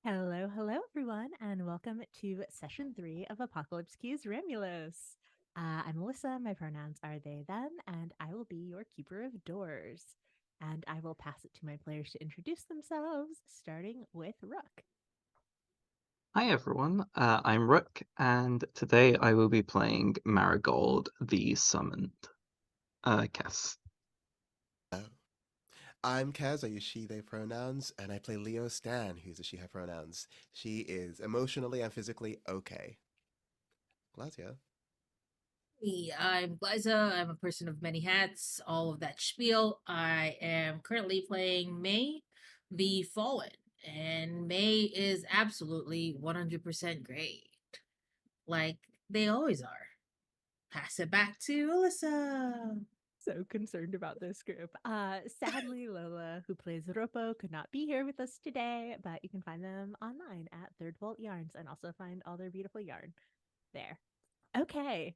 Hello, hello, everyone, and welcome to session 3 of Apocalypse Q's Ramulose. I'm Melissa, my pronouns are they, them, and I will be your keeper of doors. And I will pass it to my players to introduce themselves, starting with Rook. Hi everyone, I'm Rook, and today I will be playing Marigold, the Summoned Cass. Oh. I'm Kaz, I use she, they pronouns, and I play Leo Stan, who's a she, her pronouns. She is emotionally and physically okay. Glacia. I'm Liza. I'm a person of many hats, all of that spiel. I am currently playing May the Fallen, and May is absolutely 100% great. Like they always are. Pass it back to Alyssa. So concerned about this group. Sadly, Lola, who plays Ropo, could not be here with us today, but you can find them online at Third Vault Yarns and also find all their beautiful yarn there. Okay,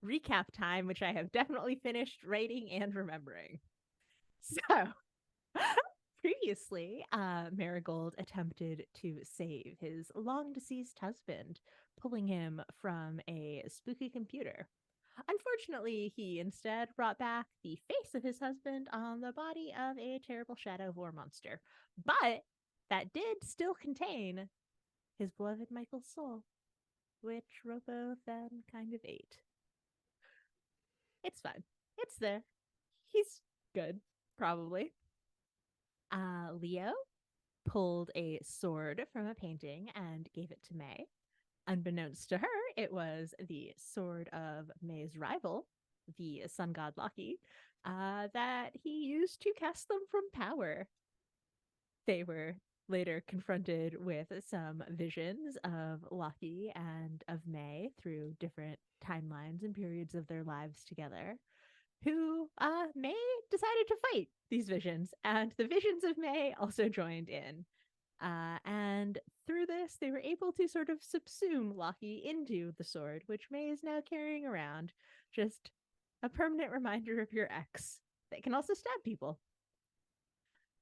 recap time, which I have definitely finished writing and remembering. So, previously, Marigold attempted to save his long deceased husband, pulling him from a spooky computer. Unfortunately, he instead brought back the face of his husband on the body of a terrible shadow vor monster. But that did still contain his beloved Michael's soul, which Robo then kind of ate. It's fine. It's there. He's good, probably. Leo pulled a sword from a painting and gave it to May. Unbeknownst to her, it was the sword of May's rival, the sun god Loki, that he used to cast them from power. They were later confronted with some visions of Loki and of May through different timelines and periods of their lives together, who May decided to fight these visions, and the visions of May also joined in. And through this, they were able to sort of subsume Loki into the sword, which May is now carrying around. Just a permanent reminder of your ex. They can also stab people.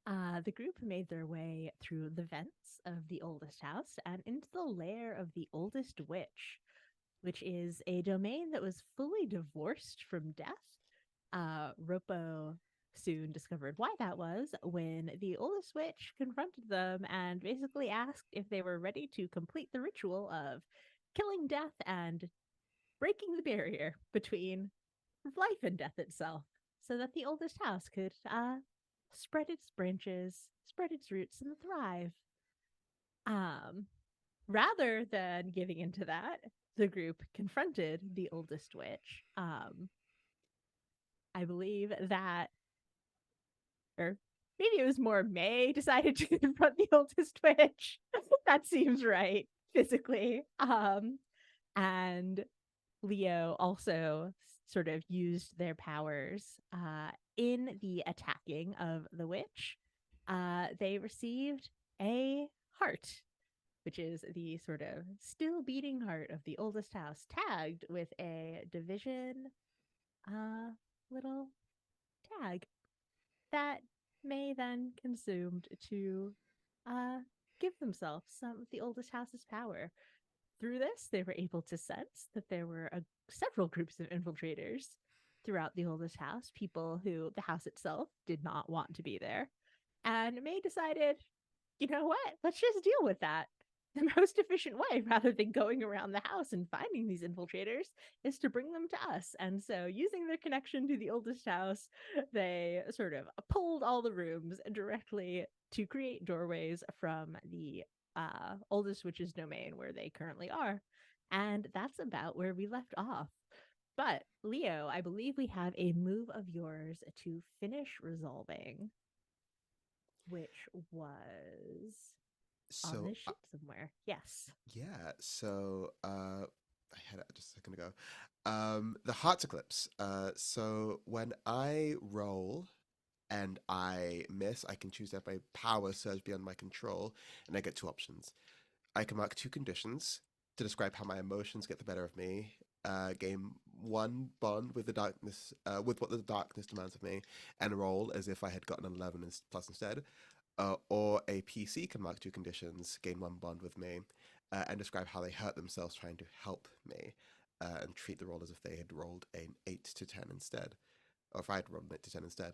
The group made their way through the vents of the oldest house and into the lair of the oldest witch, which is a domain that was fully divorced from death. Ropo soon discovered why that was when the oldest witch confronted them and basically asked if they were ready to complete the ritual of killing death and breaking the barrier between life and death itself so that the oldest house could spread its branches, spread its roots, and thrive. Um, Rather than giving into that, the group confronted the oldest witch. I believe that, or maybe it was more May decided to confront the oldest witch. That seems right physically. And Leo also sort of used their powers in the attacking of the witch. They received a heart, which is the sort of still beating heart of the oldest house, tagged with a division uh, little tag that May then consumed to uh, give themselves some of the oldest house's power. Through this, they were able to sense that there were several groups of infiltrators throughout the oldest house, people who the house itself did not want to be there. And May decided, you know what? Let's just deal with that. The most efficient way, rather than going around the house and finding these infiltrators, is to bring them to us. And so, using their connection to the oldest house, they sort of pulled all the rooms directly to create doorways from the oldest witch's domain where they currently are. And that's about where we left off. But, Leo, I believe we have a move of yours to finish resolving, which was on So, this sheet somewhere. Yes. yeah, so I had it just a second ago. The Heart's Eclipse. So when I roll and I miss, I can choose to have my power surge beyond my control, and I get two options. I can mark two conditions to describe how my emotions get the better of me. Gain one bond with the darkness, with what the darkness demands of me, and roll as if I had gotten an 11 plus instead. or a PC can mark 2 conditions, gain 1 bond with me, and describe how they hurt themselves trying to help me, and treat the roll as if they had rolled an 8 to 10 instead, or if I had rolled an 8 to 10 instead.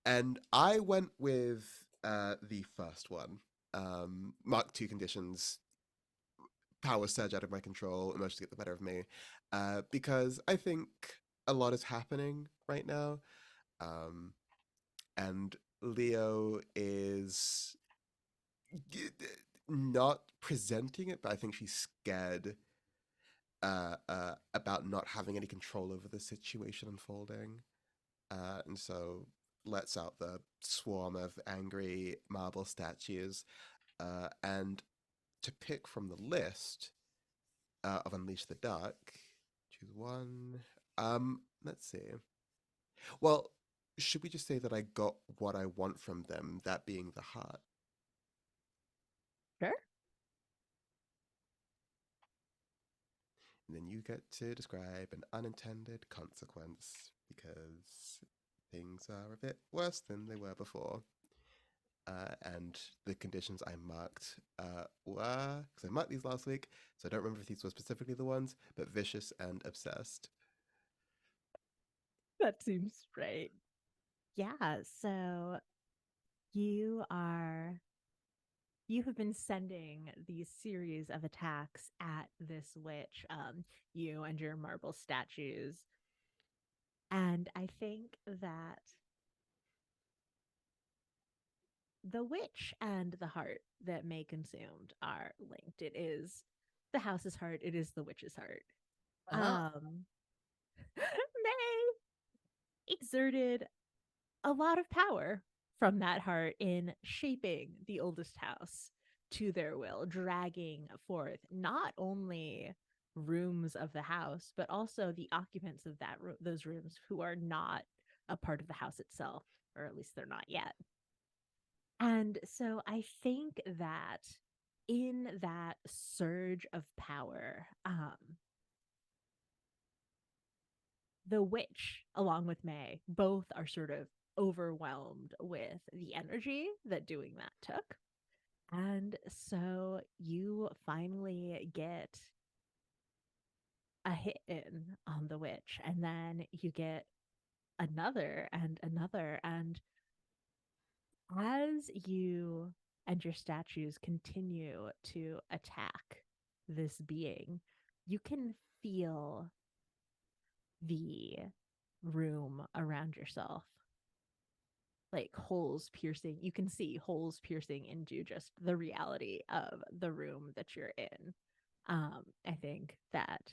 And I went with the first one. Mark 2 conditions, power surge out of my control, emotions get the better of me, because I think a lot is happening right now. And Leo is not presenting it, but I think she's scared about not having any control over the situation unfolding. And so lets out the swarm of angry marble statues. And to pick from the list of Unleash the Dark, choose one. Let's see. Well, should we just say that I got what I want from them, that being the heart? Sure. And then you get to describe an unintended consequence because things are a bit worse than they were before. And the conditions I marked were, because I marked these last week, so I don't remember if these were specifically the ones, but vicious and obsessed. That seems right. Yeah, so you are you have been sending these series of attacks at this witch, you and your marble statues. And I think that the witch and the heart that May consumed are linked. It is the house's heart, it is the witch's heart. Uh-huh. May exerted a lot of power from that heart in shaping the oldest house to their will, dragging forth not only rooms of the house, but also the occupants of those rooms who are not a part of the house itself, or at least they're not yet. And so I think that in that surge of power, the witch, along with May, both are sort of overwhelmed with the energy that doing that took. And so you finally get a hit in on the witch, and then you get another and another. And as you and your statues continue to attack this being, you can feel the room around yourself, like holes piercing. You can see holes piercing into just the reality of the room that you're in. I think that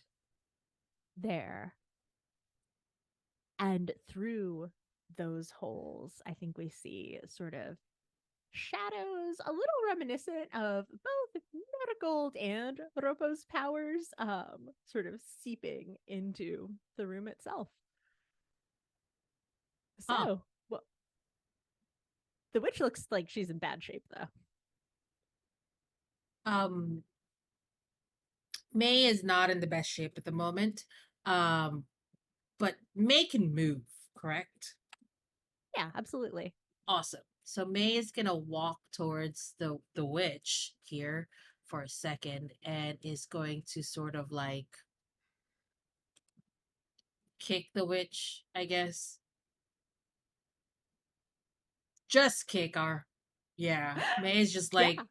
there and through those holes, I think we see sort of shadows, a little reminiscent of both Marigold and Robo's powers, sort of seeping into the room itself. Huh. So, well, the witch looks like she's in bad shape, though. Um, May is not in the best shape at the moment. Um, but May can move, correct? Yeah, absolutely. Awesome. So May is gonna walk towards the witch here for a second and is going to sort of like kick the witch, I guess. Just kick her. Yeah. May is just like Yeah.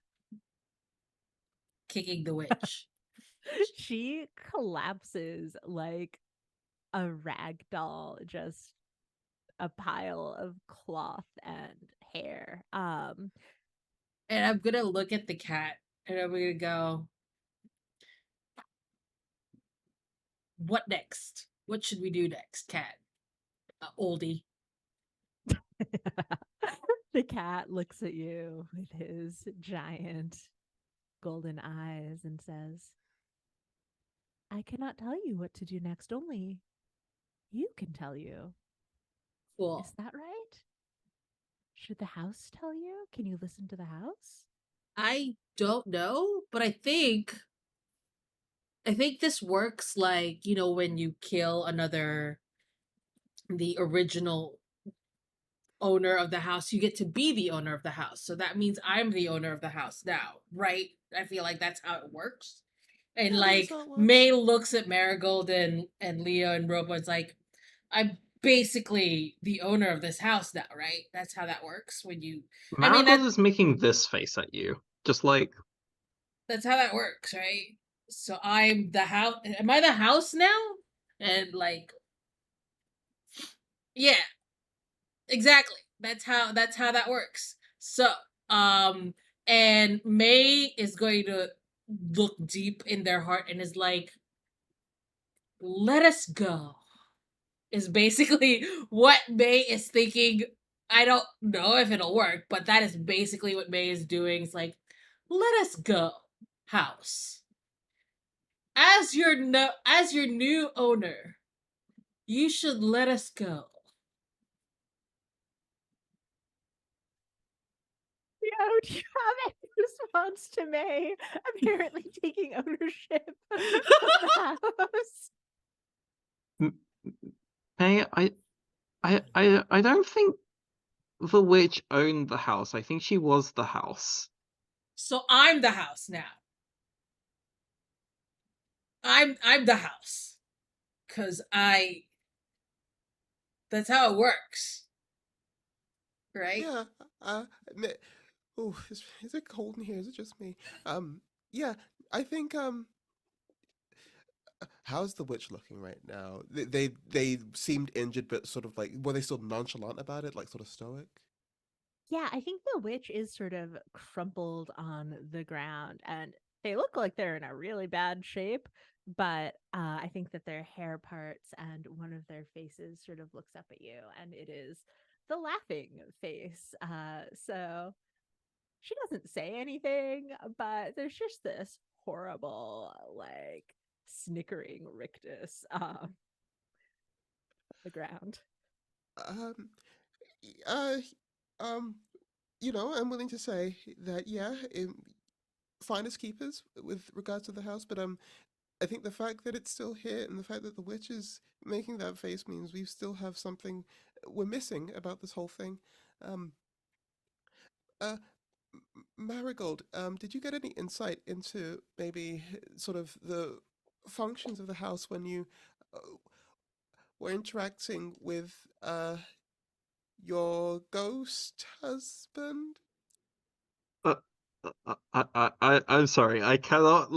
kicking the witch. She collapses like a rag doll, just a pile of cloth and hair. And I'm gonna look at the cat and I'm gonna go, what next? What should we do next, cat? Oldie. The cat looks at you with his giant golden eyes and says, I cannot tell you what to do next, only you can tell you. Cool. Is that right? Should the house tell you? Can you listen to the house? I don't know, but I think this works like, when you kill the original owner of the house, you get to be the owner of the house. So that means I'm the owner of the house now, right? I feel like that's how it works. And Yeah, I think that's like how it works. May looks at Marigold and Leo and Robo, it's like, I'm basically the owner of this house now, right? That's how that works when you I mean Marigold is making this face at you. Just like, that's how that works, right? So I'm the house. Am I the house now? And like, yeah, exactly. That's how that works. So, um, and May is going to look deep in their heart and is like, "Let us go." Is basically what May is thinking. I don't know if it'll work, but that is basically what May is doing. It's like, "Let us go, house." As your new owner, you should let us go. Leo, do you have any response to May apparently taking ownership of the house? m- May I don't think the witch owned the house. I think she was the house. So I'm the house now. I'm the house. Cause I that's how it works. Right? Yeah. Oh, is it cold in here? Is it just me? Yeah. I think how's the witch looking right now? They seemed injured, but sort of like were they still nonchalant about it, like sort of stoic? Yeah, I think the witch is sort of crumpled on the ground and they look like they're in a really bad shape, but I think that their hair parts and one of their faces sort of looks up at you and it is the laughing face. So she doesn't say anything, but there's just this horrible, like, snickering rictus on the ground. Um, y- um, I'm willing to say that yeah, finders keepers with regards to the house, but I think the fact that it's still here and the fact that the witch is making that face means we still have something we're missing about this whole thing. Um, uh, Marigold, did you get any insight into maybe sort of the functions of the house when you uh, were interacting with your ghost husband? Uh, I'm sorry. I cannot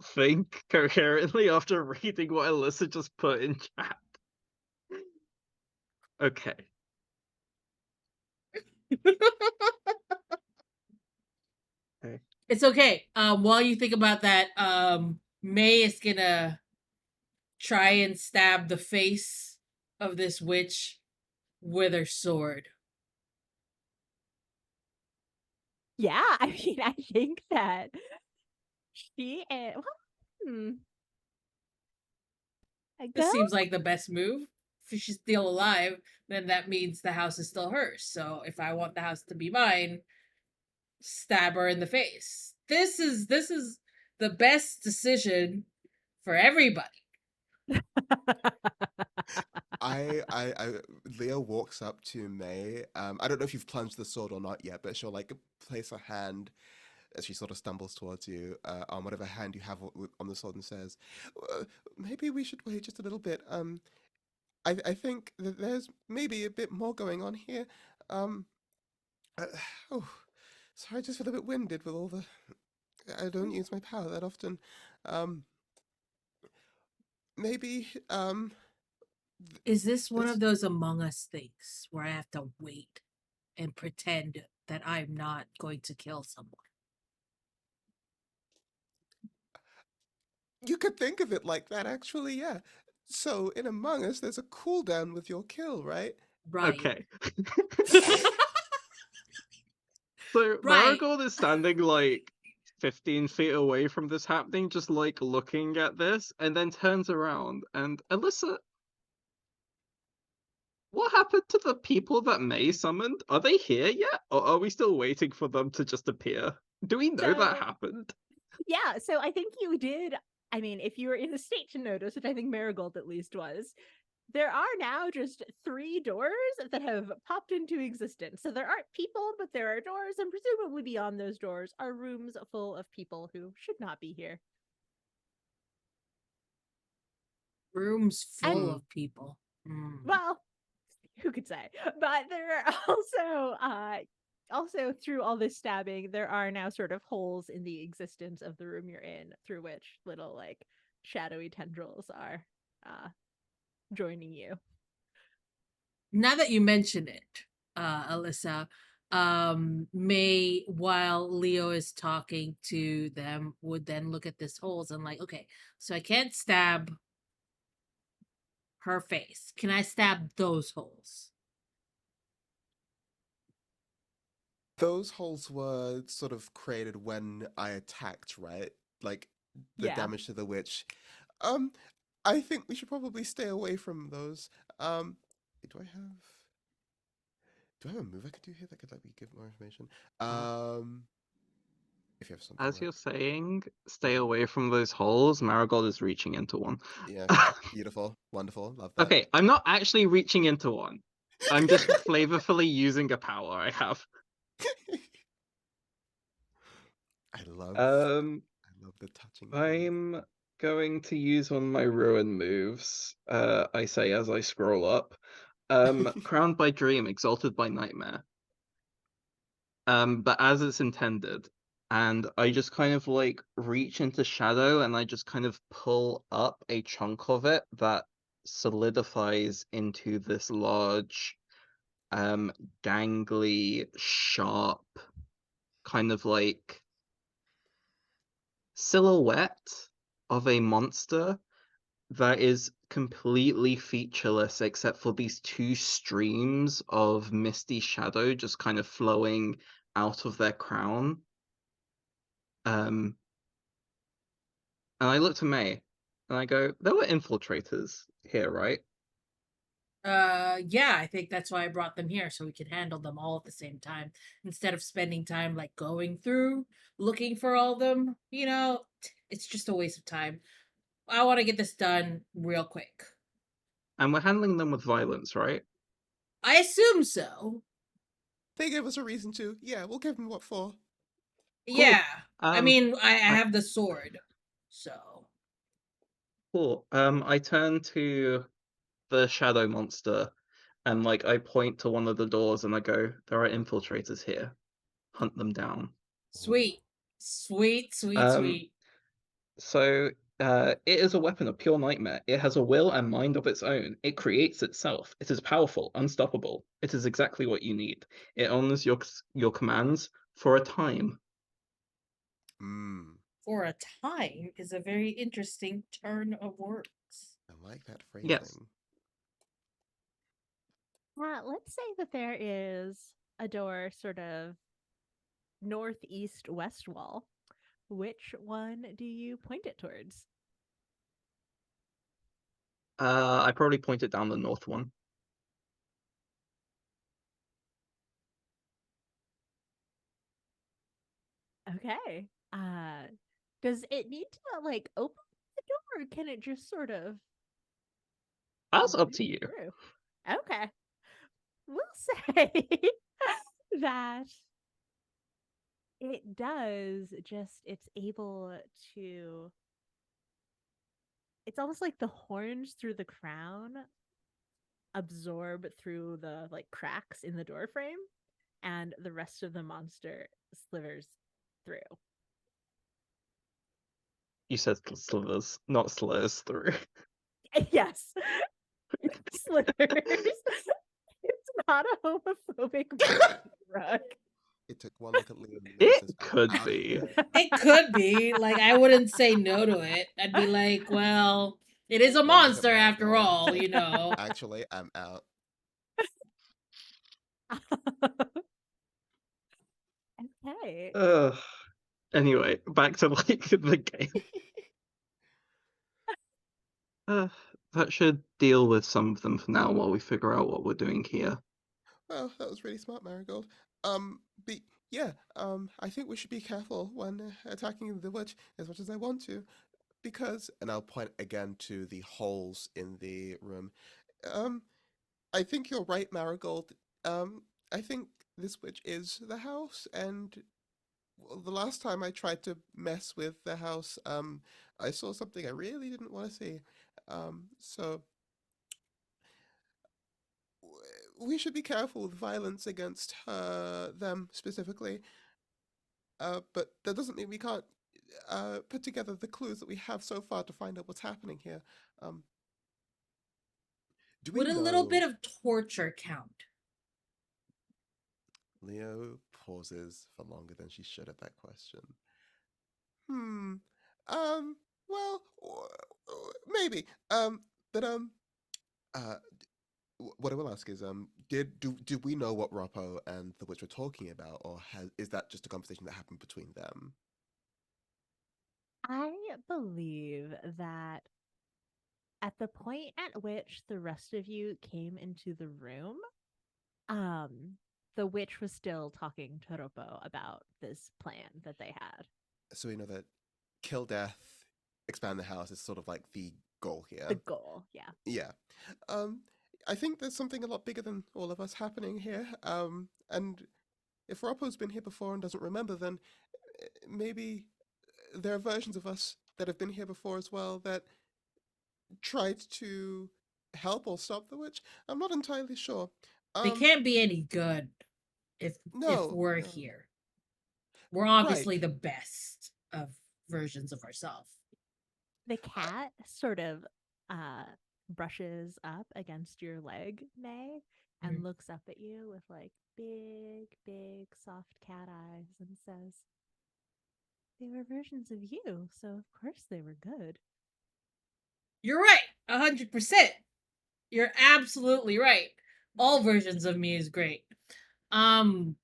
think coherently after reading what Alyssa just put in chat. Okay. Okay. It's okay. While you think about that, May is gonna try and stab the face of this witch with her sword. Yeah, I mean, I think that she is. Well, I This go. seems like the best move. If she's still alive, then that means the house is still hers. So if I want the house to be mine, stab her in the face. This is the best decision for everybody. Leo walks up to May. I don't know if you've plunged the sword or not yet, but she'll like place her hand as she sort of stumbles towards you on whatever hand you have on the sword and says, "Maybe we should wait just a little bit. I think that there's maybe a bit more going on here. Um, uh, oh, sorry, I just feel a bit winded with all the. I don't use my power that often. Um, maybe Is this one this of those Among Us things where I have to wait and pretend that I'm not going to kill someone? you could think of it like that, actually. Yeah. So in Among Us, there's a cooldown with your kill, right? Right. Okay. So Right. Marigold is standing like 15 feet away from this happening, just like looking at this, and then turns around and Alyssa, what happened to the people that May summoned? Are they here yet? Or are we still waiting for them to just appear? Do we know that So, happened? yeah, so I think you did. I mean, if you were in the state to notice, which I think Marigold at least was, there are now just 3 doors that have popped into existence. So there aren't people, but there are doors, and presumably beyond those doors are rooms full of people who should not be here. Rooms full And Mm. of people. Mm. well, who could say? But there are also through all this stabbing, there are now sort of holes in the existence of the room you're in, through which little like shadowy tendrils are joining you. Now that you mention it, Alyssa, May, while Leo is talking to them, would then look at this holes and like, okay, so I can't stab her face. Can I stab those holes? Those holes were sort of created when I attacked, right? Like the Yeah. damage to the witch. Um, I think we should probably stay away from those. Um, do I have a move I could do here that could let me give more information? If you have something, As right? you're saying, stay away from those holes, Marigold is reaching into one. Yeah, beautiful, wonderful, love that. Okay, I'm not actually reaching into one. I'm just flavorfully using a power I have. I love the touching. I'm going to use one of my ruin moves, I say as I scroll up. Crowned by Dream, Exalted by Nightmare. But as it's intended. And I just kind of like reach into shadow and I just kind of pull up a chunk of it that solidifies into this large, gangly, sharp, kind of like silhouette of a monster that is completely featureless except for these 2 streams of misty shadow just kind of flowing out of their crown. And I look to May and I go, there were infiltrators here, right? Yeah, I think that's why I brought them here, so we could handle them all at the same time instead of spending time like going through looking for all of them. You know, it's just a waste of time. I want to get this done real quick. And we're handling them with violence, right? I assume so. They gave us a reason to. Yeah, we'll give them what for. Cool. Yeah. I mean, I I have the sword, so. cool. I turn to the shadow monster and like I point to one of the doors and I go, there are infiltrators here. Hunt them down. Sweet. Sweet, sweet, Um, sweet. so it is a weapon of pure nightmare. It has a will and mind of its own. It creates itself. It is powerful, unstoppable. It is exactly what you need. It honors your commands for a time. Mm, For a time is a very interesting turn of words. I like that Yes. phrasing. Let's say that there is a door sort of northeast west wall. Which one do you point it towards? I probably pointed down the north one. Okay. Does it need to like open the door, or can it just sort of That's up move to you. through? Okay. We'll say that it does just it's able to it's almost like the horns through the crown absorb through the like cracks in the door frame, and the rest of the monster slivers through. You said slithers, not slurs through. Yes. Slithers. It's not a homophobic rug. It took one look at Leo and Leo It says, "I'm could out of be. here." It could be. Like, I wouldn't say no to it. I'd be like, well, it is a One look at monster after Marigold, all, like, you know. Actually, I'm out. Okay. Anyway, back to like the game. That should deal with some of them for now while we figure out what we're doing here. Well, that was really smart, Marigold. But yeah, I think we should be careful when attacking the witch as much as I want to, because, and I'll point again to the holes in the room. I think you're right, Marigold. I think this witch is the house, and the last time I tried to mess with the house, I saw something I really didn't want to see. So we should be careful with violence against them specifically. But that doesn't mean we can't put together the clues that we have so far to find out what's happening here. Um, do we Would a little bit know? of torture count? Leo pauses for longer than she should at that question. Hmm. Um. Well, maybe. But Uh. What I will ask is, do we know what Roppo and the witch were talking about, or is that just a conversation that happened between them? I believe that at the point at which the rest of you came into the room, um, the witch was still talking to Ropo about this plan that they had. So we know that kill death, expand the house is sort of like the goal The here. goal, yeah. Yeah. Um. I think there's something a lot bigger than all of us happening here. And if Roppo's been here before and doesn't remember, then maybe there are versions of us that have been here before as well that tried to help or stop the witch. I'm not entirely sure. They Um, can't be any good if no, we're no, here. We're right. obviously the best of versions of ourselves. The Uh, cat sort of uh brushes up against your leg, May, and Mhm. looks up at you with like big, big, soft cat eyes and says, "They were versions of you, so of course they were good." You're right, 100%. You're absolutely right. All versions of me is great. Um,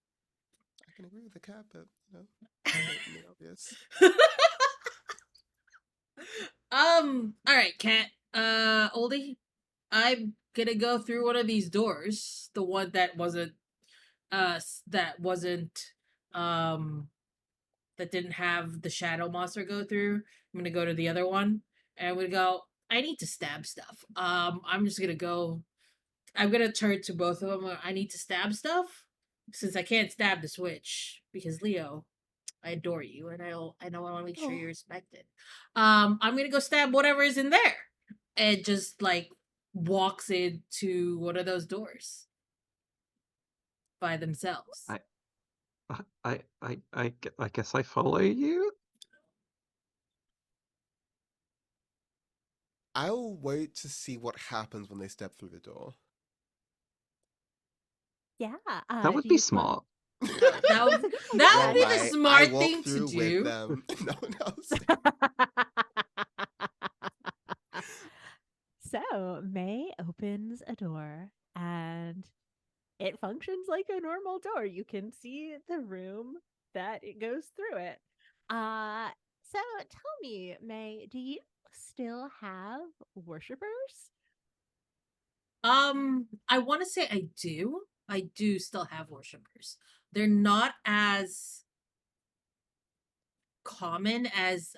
I can agree with the cat, but stating the obvious. All right, Cat. Oldie, I'm gonna go through one of these doors. The one that wasn't, that wasn't, um, that didn't have the shadow monster go through. I'm gonna go to the other one, and I'm gonna go. I need to stab stuff. I'm just gonna go. I'm gonna turn to both of them. I need to stab stuff since I can't stab the switch because Leo, I adore you, and I know I want to make sure Oh, you're respected. I'm gonna go stab whatever is in there, and just like walks into one of those doors by themselves. I, I guess I follow you. I'll wait to see what happens when they step through the door. Yeah. That would Do be you want? smart. That's a good That You're would be idea. the right. I smart walk thing to through with do. them. No one else. So May opens a door and it functions like a normal door. You can see the room that it goes through it. Uh so tell me, May, do you still have worshippers? I want to say I do. I do still have worshippers. They're not as common as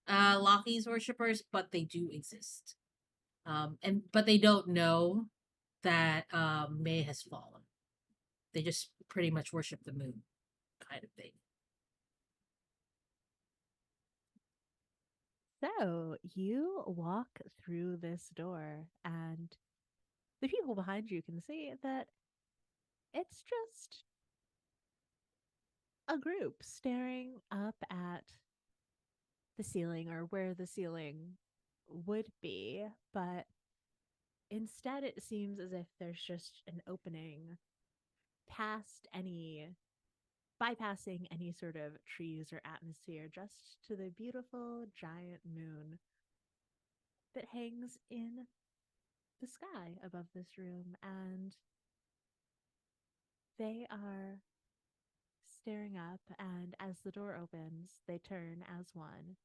Loki's worshippers, but they do exist. And but they don't know that May has fallen. They just pretty much worship the moon, kind of thing. So you walk through this door, and the people behind you can see that it's just a group staring up at the ceiling or where the ceiling would be, but instead it seems as if there's just an opening past any bypassing any sort of trees or atmosphere just to the beautiful giant moon that hangs in the sky above this room, and they are staring up, and as the door opens they turn as one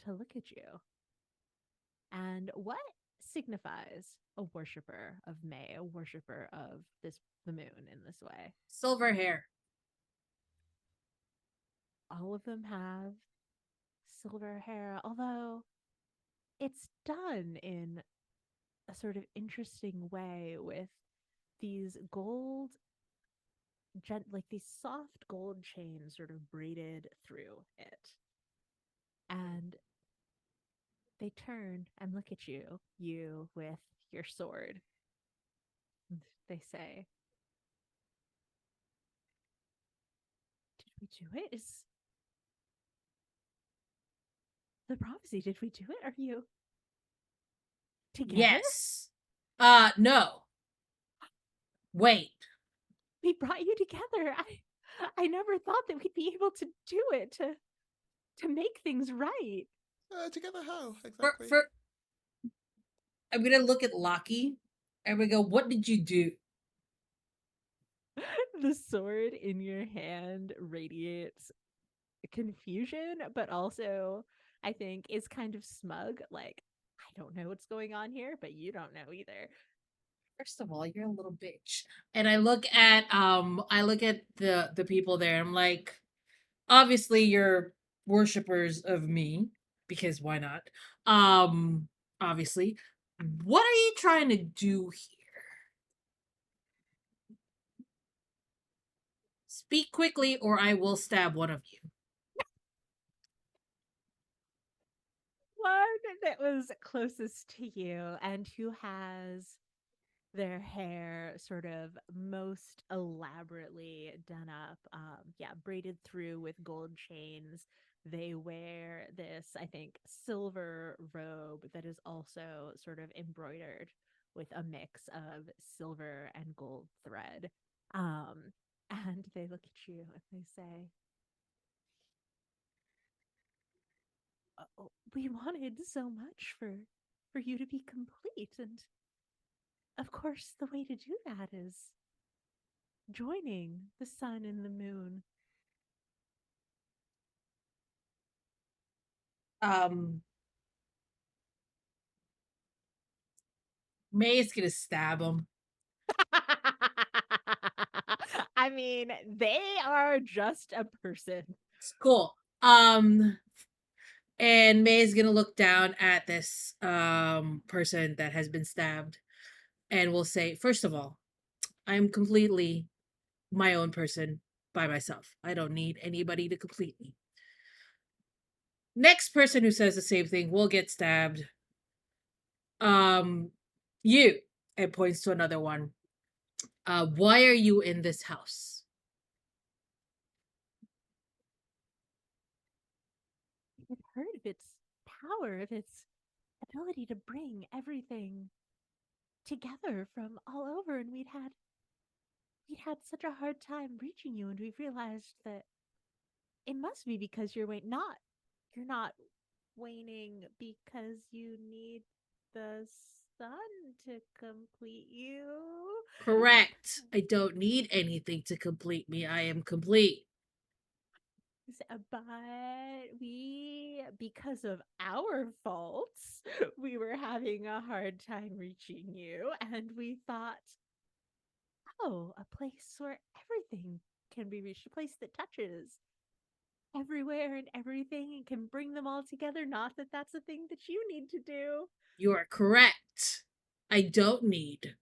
to look at you. And what signifies a worshiper of May, a worshiper of the moon in this way? Silver hair. All of them have silver hair, although it's done in a sort of interesting way with these gold, like these soft gold chains sort of braided through it. And they turn and look at you with your sword. And they say, "Did we do it? Is the prophecy? Did we do it? Are you together? Yes. No. Wait. We brought you together. I never thought that we'd be able to do it to make things right." Together how For exactly? for I'm gonna look at Lockie and we go, what did you do? The sword in your hand radiates confusion, but also I think is kind of smug. Like, I don't know what's going on here, but you don't know either. First of all, you're a little bitch. And I look at the people there. I'm like, obviously you're worshippers of me because why not? Um obviously. What are you trying to do here? Speak quickly or I will stab one of you. One that was closest to you and who has their hair sort of most elaborately done up, yeah, braided through with gold chains. They wear this, I think, silver robe that is also sort of embroidered with a mix of silver and gold thread. Um, and they look at you and they say, "Oh, we wanted so much for you to be complete, and of course the way to do that is joining the sun and the moon." Um May is gonna stab him. I mean, they are just a person. It's cool. And May is gonna look down at this person that has been stabbed and will say, first of all, I'm completely my own person by myself. I don't need anybody to complete me. Next person who says the same thing will get stabbed. Um, you, it points to another one. Why are you in this house? I've heard of its power, of its ability to bring everything together from all over, and we'd had such a hard time reaching you, and we realized that it must be because you're not waning because you need the sun to complete you. Correct. I don't need anything to complete me. I am complete. But because of our faults, we were having a hard time reaching you, and we thought, oh, a place where everything can be reached, a place that touches everywhere and everything and can bring them all together. Not that that's a thing that you need to do. You are correct. I don't need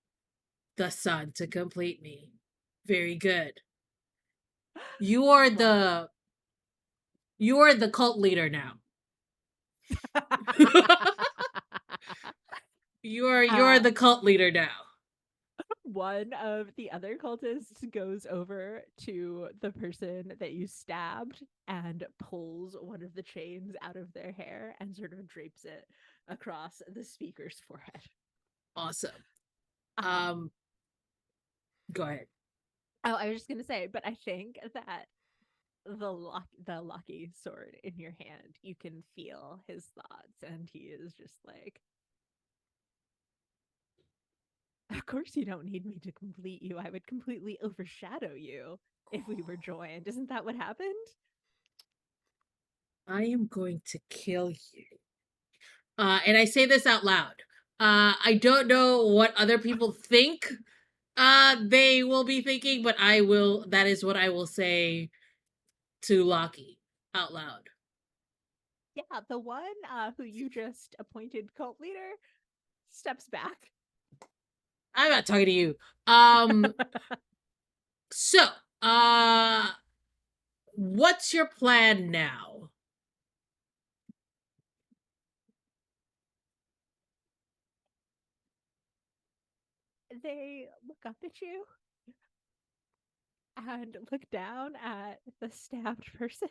the sun to complete me. Very good. You are What? the cult leader now. You're uh, the cult leader now. One of the other cultists goes over to the person that you stabbed and pulls one of the chains out of their hair and sort of drapes it across the speaker's forehead. Awesome. Um, Go ahead. oh, I was just gonna say, but I think that the lucky sword in your hand, you can feel his thoughts, and he is just like, "Of course, you don't need me to complete you. I would completely overshadow you if we were joined. Isn't that what happened?" I am going to kill you. And I say this out loud. I don't know what other people think they will be thinking, but that is what I will say to Lockie out loud. Yeah, the one who you just appointed cult leader steps back I'm not talking to you. Um, so, uh, what's your plan now? They look up at you and look down at the stabbed person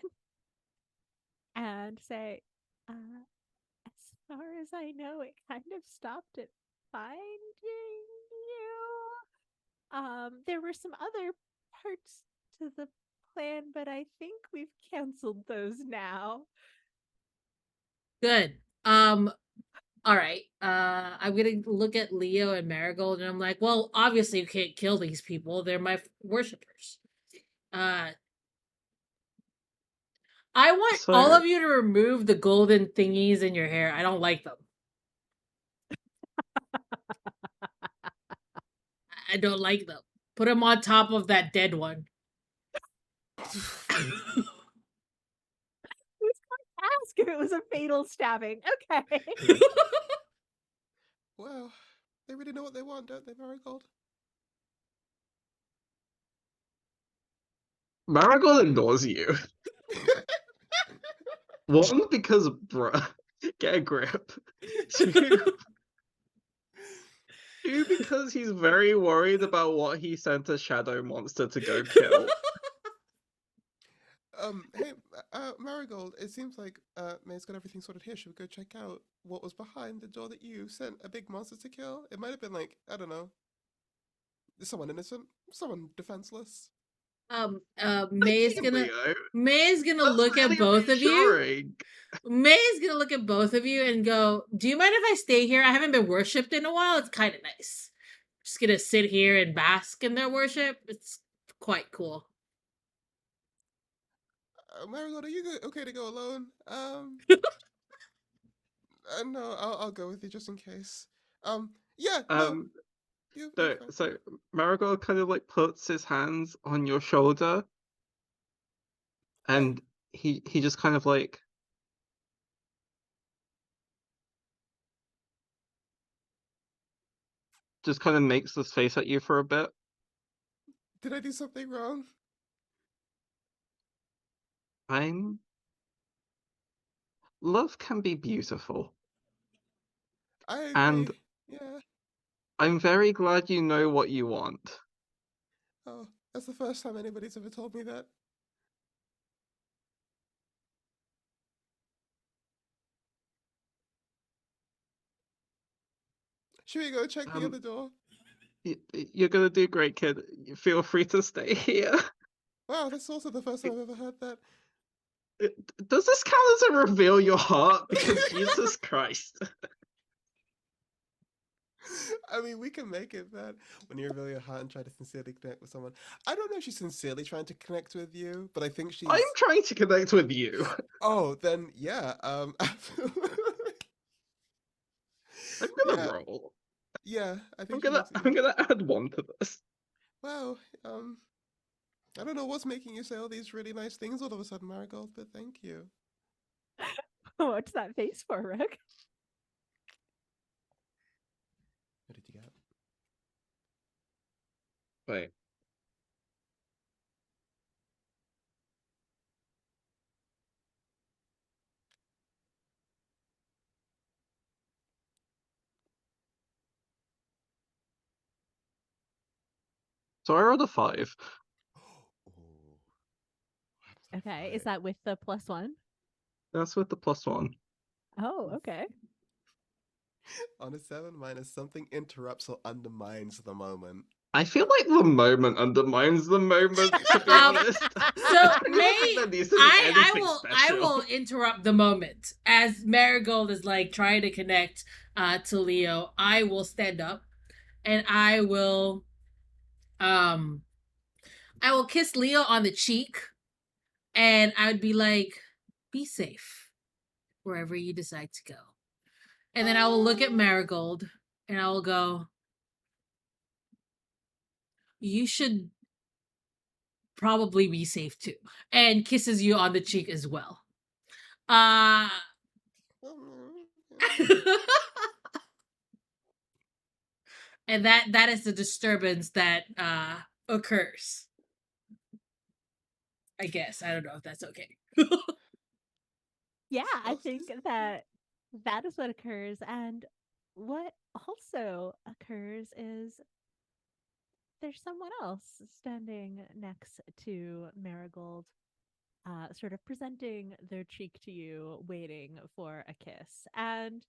and say, as far as I know, it kind of stopped at finding you. There were some other parts to the plan, but I think we've canceled those now. Good. All right. I'm gonna look at Leo and Marigold, and I'm like, well, obviously you can't kill these people. They're my worshippers. Uh, I want all So of you to remove the golden thingies in your hair. I don't like them. I don't like them. Put them on top of that dead one. Who's going to ask if it was a fatal stabbing? Okay. Well, they really know what they want, don't they, Marigold? Marigold ignores you. One, because bruh, get a grip. Two, two, because he's very worried about what he sent a shadow monster to go kill. Hey, Marigold, it seems like May's got everything sorted here. Should we go check out what was behind the door that you sent a big monster to kill? It might have been like, I don't know, someone innocent, someone defenseless. May is Thank you, gonna Leo. May is gonna That's look at really both of you. reassuring. May is gonna look at both of you and go, "Do you mind if I stay here? I haven't been worshipped in a while. It's kind of nice. Just gonna sit here and bask in their worship. It's quite cool." Marigold, are you okay to go alone? No, I'll go with you just in case. Yeah, no, Um, you're no, fine. so Marigold kind of like puts his hands on your shoulder, Yeah, and he just kind of like just kind of makes this face at you for a bit. did I do something wrong? I'm Love can be beautiful, I and agree. Yeah. I'm very glad you know what you want. Oh, that's the first time anybody's ever told me that. Should we go check the Um, other door? you're gonna do great, kid. Feel free to stay here. Wow, that's also the first time I've ever heard that. Does this count as a reveal your heart? Because Jesus Christ. I mean, we can make it that when you reveal your heart and try to sincerely connect with someone. I don't know if she's sincerely trying to connect with you, but I think I'm she's. trying to connect with you. Oh, then yeah. I'm gonna Yeah, roll. yeah. I I'm think she gonna looks at I'm you. gonna add one to this. Wow. I don't know what's making you say all these really nice things all of a sudden, Marigold, but thank you. What's that face for, Rick? What did you get? Wait. So I rolled a 5. Oh, Okay, is five. that with the +1? That's with the +1. Oh, okay. On a 7 minus something interrupts or undermines the moment. I feel like the moment undermines the moment, to be Um, honest. So I don't think May, there needs to be I anything will special. interrupt the moment as Marigold is like trying to connect to Leo. I will stand up and um I will kiss Leo on the cheek and I would be like, be safe wherever you decide to go. And then I will look at Marigold and I will go, you should probably be safe too. And kisses you on the cheek as well. Uh And that is the disturbance that occurs. I guess. I don't know if that's okay. Yeah, I Oh, think that that is what occurs. And what also occurs is there's someone else standing next to Marigold, sort of presenting their cheek to you, waiting for a kiss. And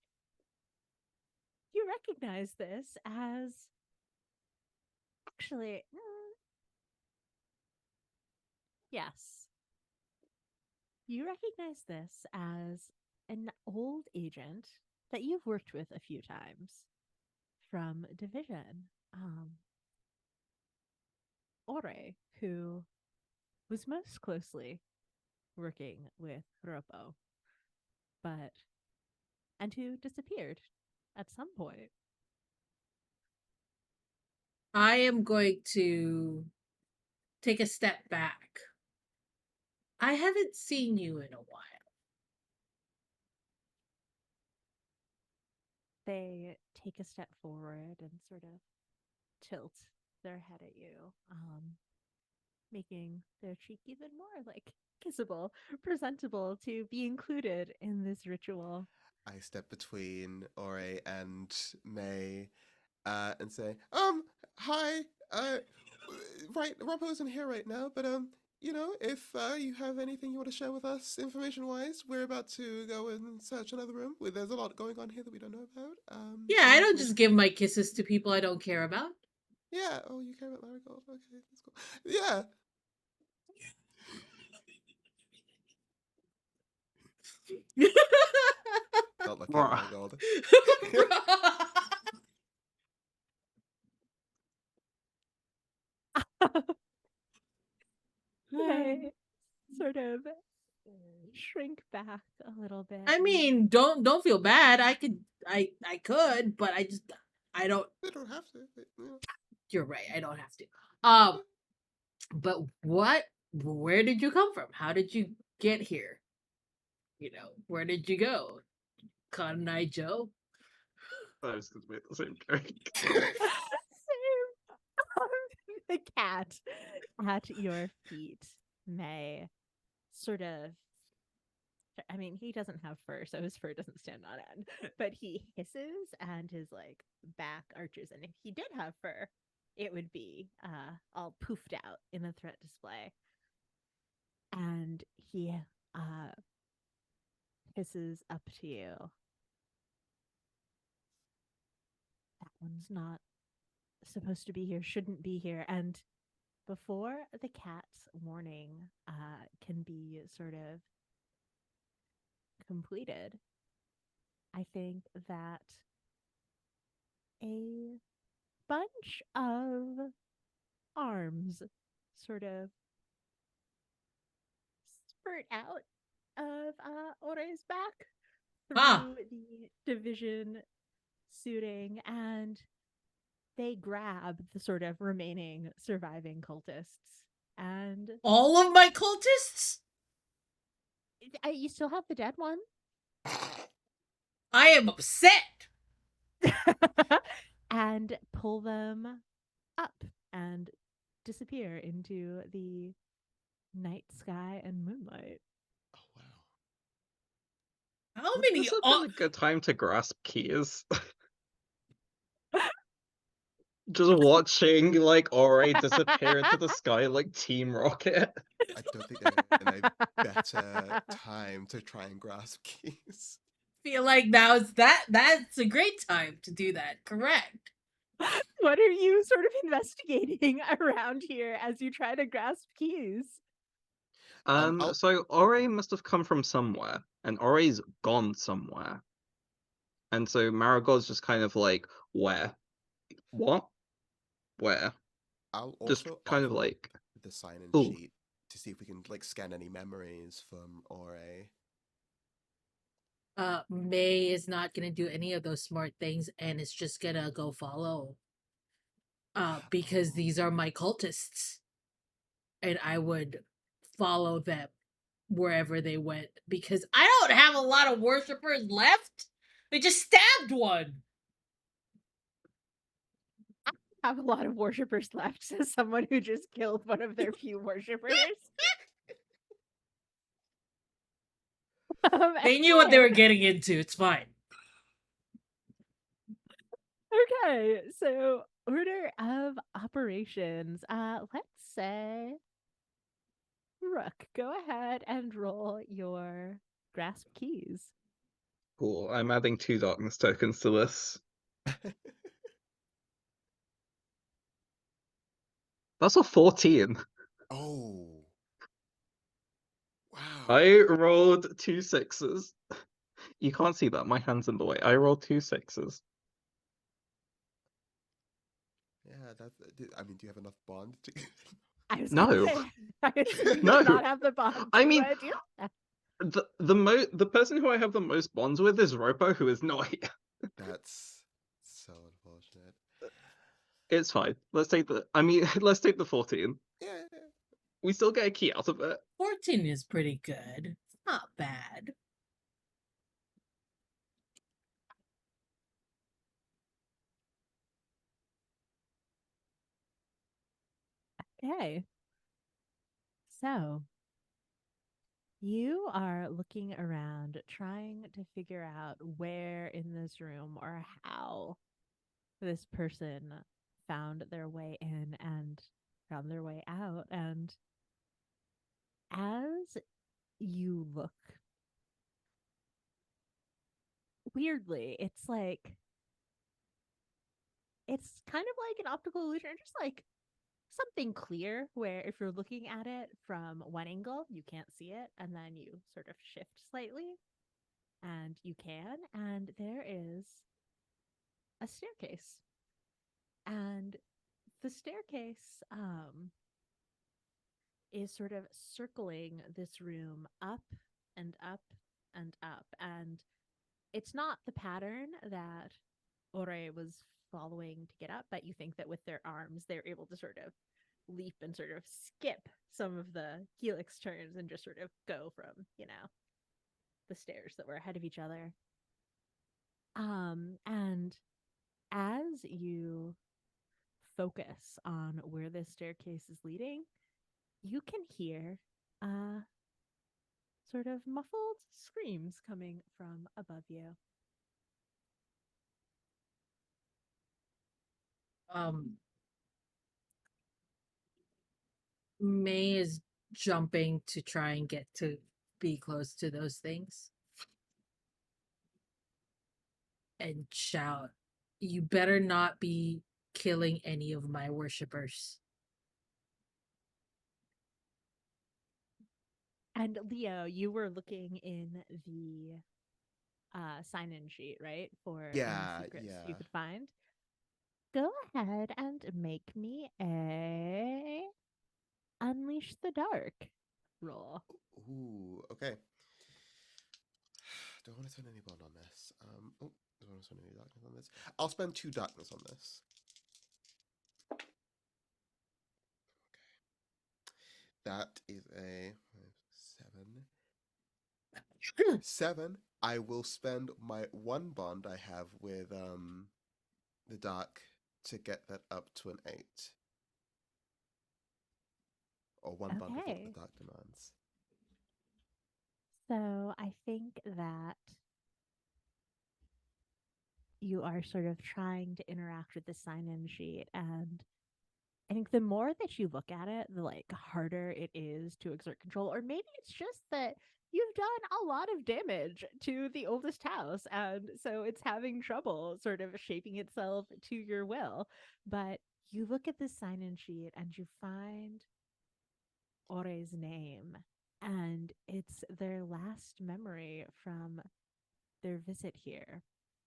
you recognize this as actually, yes, you recognize this as an old agent that you've worked with a few times from Division. Ore, who was most closely working with Ropo, but and who disappeared at some point. I am going to take a step back. I haven't seen you in a while. They take a step forward and sort of tilt their head at you, making their cheek even more like kissable, presentable to be included in this ritual. I step between Ore and May, and say, hi, right, Robbo isn't here right now, but if you have anything you want to share with us, information-wise, we're about to go and search another room. There's a lot going on here that we don't know about. Yeah, You I have don't any- just give my kisses to people I don't care about. Yeah. Oh, you care about Marigold? Okay, that's cool. Yeah. Not looking at Bruh. Marigold. They sort of shrink back a little bit. I mean, don't feel bad. I could, but I don't. They don't have to. You're right. I don't have to. But where did you come from? How did you get here? Where did you go? Cotton Eye Joe? I was going to make the same joke. Same. The cat at your feet may sort of. I mean, he doesn't have fur, so his fur doesn't stand on end. But he hisses and his like back arches. And if he did have fur, it would be all poofed out in the threat display. And he uh hisses up to you. That one's not supposed to be here, shouldn't be here. And before the cat's warning can be sort of completed, I think that a bunch of arms sort of spurt out of Ore's back Ah, through the division suiting, and they grab the sort of remaining surviving cultists. And all of my cultists? you still have the dead one. I am upset. And pull them up and disappear into the night sky and moonlight. Oh wow. How Would many? this have been a good time to grasp keys? Just watching like Ore disappear into the sky like Team Rocket. I don't think there's a better time to try and grasp keys. Feel like that's a great time to do that. Correct. What are you sort of investigating around here as you try to grasp keys? I'll So Ore must have come from somewhere, and Ore's gone somewhere. And so Marigold's just kind of like, where? What? Where? I'll Just also kind of offer up like, the sign-in ooh. sheet to see if we can like scan any memories from Ore. May is not gonna do any of those smart things and is just gonna go follow. Because these are my cultists. And I would follow them wherever they went because I don't have a lot of worshippers left. They just stabbed one. have a lot of worshippers left, says someone who just killed one of their few worshippers. They knew what they okay. were getting into. It's fine. Okay, so order of operations. Let's say Rook, go ahead and roll your grasp keys. Cool. I'm adding 2 darkness tokens to this. That's a 14. Oh. Wow. I rolled 2 sixes. You can't see that. My hand's in the way. I rolled 2 sixes. Yeah, that's. I mean, do you have enough bond to? I was No. gonna say, I assume you No. do not have the bond I to mean, do that. the person who I have the most bonds with is Ropo, who is not here. That's so unfortunate. It's fine. Let's take the 14. Yeah. We still get a key out of it. 14 is pretty good. It's not bad. Okay. So you are looking around trying to figure out where in this room or how this person found their way in and found their way out. And as you look, weirdly, it's kind of like an optical illusion, or just like something clear where if you're looking at it from one angle, you can't see it, and then you sort of shift slightly and you can, and there is a staircase. And the staircase is sort of circling this room up and up and up. And it's not the pattern that Ore was following to get up, but you think that with their arms, they're able to sort of leap and sort of skip some of the helix turns and just sort of go from, the stairs that were ahead of each other. And as you focus on where this staircase is leading, you can hear sort of muffled screams coming from above you. Um, May is jumping to try and get to be close to those things and shout, "You better not be killing any of my worshippers." And Leo, you were looking in the sign-in sheet, right? For any Yeah. secrets Yeah. you could find. Go ahead and make me a Unleash the Dark roll. Ooh. Okay. Don't want to spend any bond on this. Oh, don't want to spend any darkness on this. I'll spend 2 darkness on this. That is a 7. 7. I will spend my 1 bond I have with the dark to get that up to an 8. Or 1 bond with what the Okay. dark demands. So I think that you are sort of trying to interact with the sign-in sheet, and I think the more that you look at it, the harder it is to exert control. Or maybe it's just that you've done a lot of damage to the oldest house, and so it's having trouble sort of shaping itself to your will. But you look at this sign-in sheet and you find Ore's name, and it's their last memory from their visit here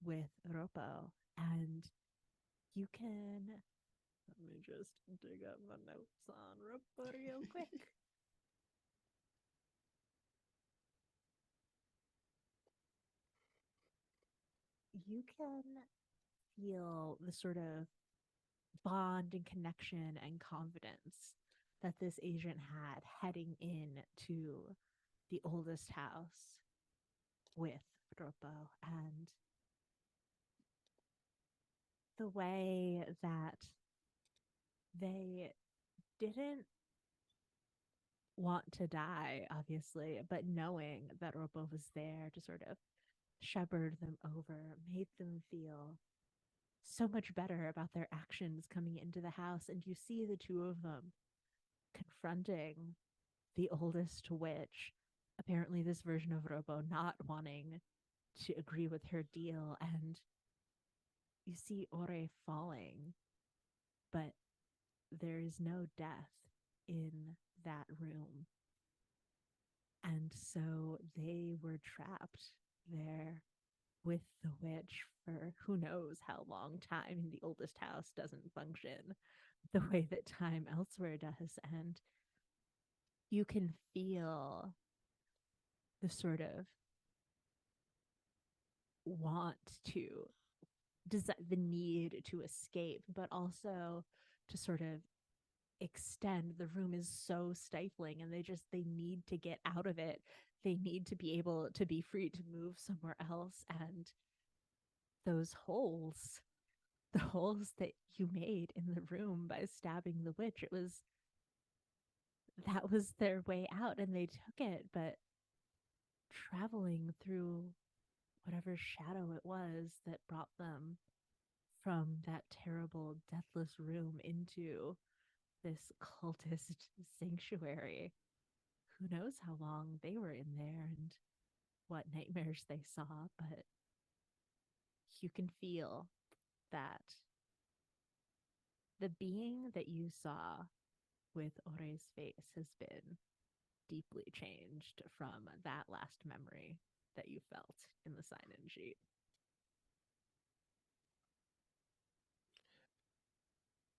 with Ropo. And you can, let me just dig up my notes on Ropo real quick. You can feel the sort of bond and connection and confidence that this agent had heading in to the oldest house with Ropo, and the way that They didn't want to die, obviously, but knowing that Robo was there to sort of shepherd them over made them feel so much better about their actions coming into the house. And you see the two of them confronting the oldest witch. Apparently, this version of Robo not wanting to agree with her deal. And you see Ore falling, but there is no death in that room. And so they were trapped there with the witch for who knows how long time. The oldest house doesn't function the way that time elsewhere does. And you can feel the sort of want to, the need to escape, but also to sort of extend. The room is so stifling and they need to get out of it. They need to be able to be free to move somewhere else. And those holes, the holes that you made in the room by stabbing the witch, that was their way out and they took it. But traveling through whatever shadow it was that brought them from that terrible deathless room into this cultist sanctuary, who knows how long they were in there and what nightmares they saw, but you can feel that the being that you saw with Ore's face has been deeply changed from that last memory that you felt in the sign-in sheet.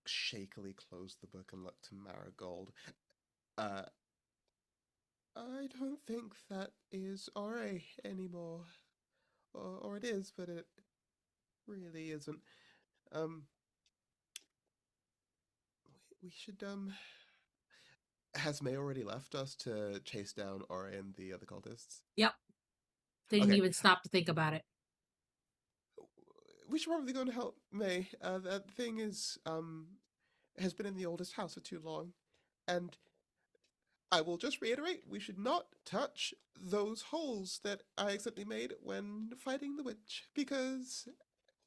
Shakily close the book and look to Marigold. Uh, I don't think that is RA anymore. Or it is, but it really isn't. We should, Has May already left us to chase down RA and the other cultists? Yep. Didn't Okay. even stop to think about it. We should probably go and help May. That thing has been in the oldest house for too long. And I will just reiterate, we should not touch those holes that I accidentally made when fighting the witch, because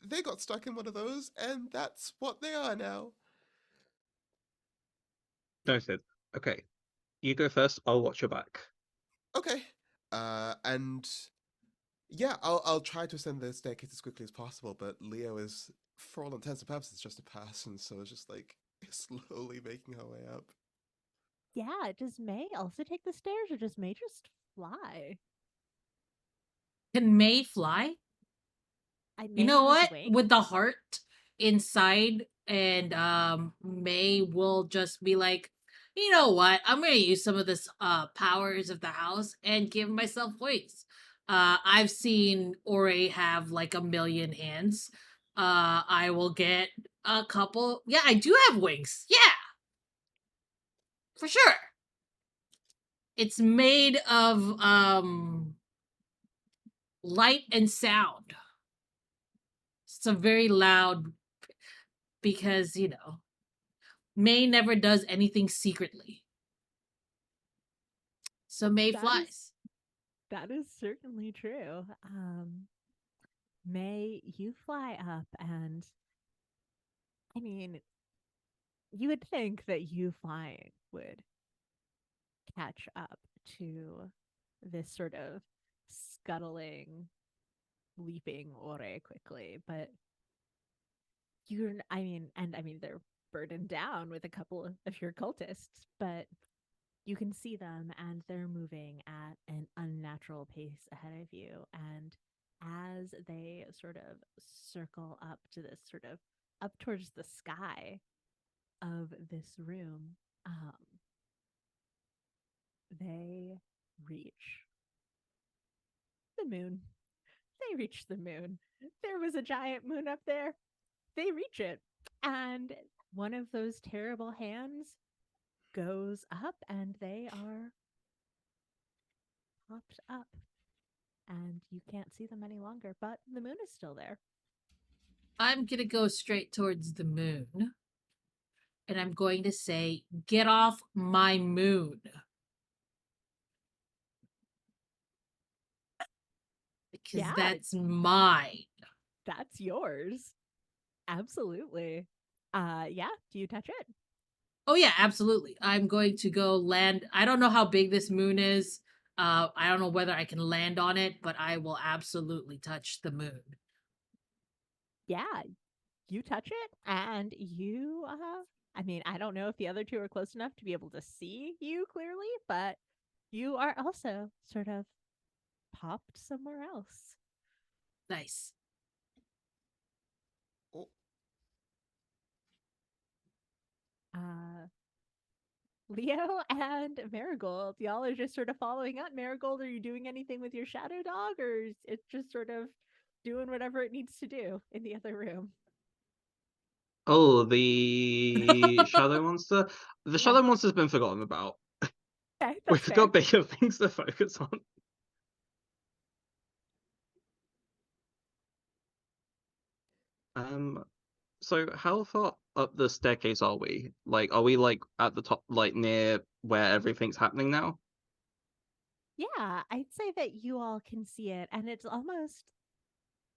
they got stuck in one of those, and that's what they are now. Noted. Okay. You go first, I'll watch your back. Okay. And yeah, I'll try to ascend the staircase as quickly as possible, but Leo is, for all intents and purposes, just a person, so it's just like slowly making her way up. Yeah, does May also take the stairs or does May just fly? Can May fly? You May know has what? wings. With the heart inside, and May will just be like, you know what? I'm gonna use some of this powers of the house and give myself wings. I've seen Ori have like a million hands. I will get a couple. Yeah, I do have wings. Yeah, for sure. It's made of light and sound. It's a very loud, because May never does anything secretly. So May That is flies. that is certainly true. May, you fly up and I mean, you would think that you flying would catch up to this sort of scuttling, leaping Ore quickly, but they're burdened down with a couple of your cultists, but you can see them and they're moving at an unnatural pace ahead of you. And as they sort of circle up to this sort of up towards the sky of this room, they reach the moon. They reach the moon. There was a giant moon up there. They reach it. And one of those terrible hands goes up and they are popped up. And you can't see them any longer, but the moon is still there. I'm gonna go straight towards the moon. and I'm going to say, "Get off my moon." Because Yeah, that's mine. that's yours. Absolutely. Yeah, do you touch it? Oh yeah, absolutely. I'm going to go land. I don't know how big this moon is. I don't know whether I can land on it, but I will absolutely touch the moon. Yeah, you touch it and you I mean, I don't know if the other two are close enough to be able to see you clearly, but you are also sort of popped somewhere else. Nice. Oh, Uh Leo and Marigold, y'all are just sort of following up. Marigold, are you doing anything with your shadow dog, or is it just sort of doing whatever it needs to do in the other room? Oh, the shadow monster. The Yeah, shadow monster's been forgotten about. okay, that's We've fair. got bigger things to focus on. Um, so how far up the staircase are we? Like, are we like at the top, like near where everything's happening now? Yeah, I'd say that you all can see it, and it's almost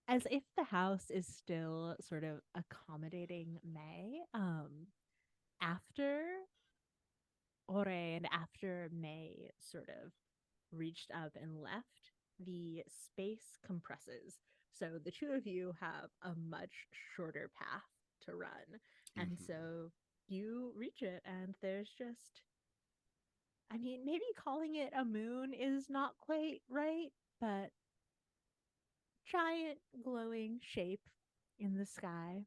as if the house is still sort of accommodating May. After Ore and after May sort of reached up and left, the space compresses. So the two of you have a much shorter path to run. And mhm. so you reach it, and there's just, I mean, maybe calling it a moon is not quite right, but giant glowing shape in the sky,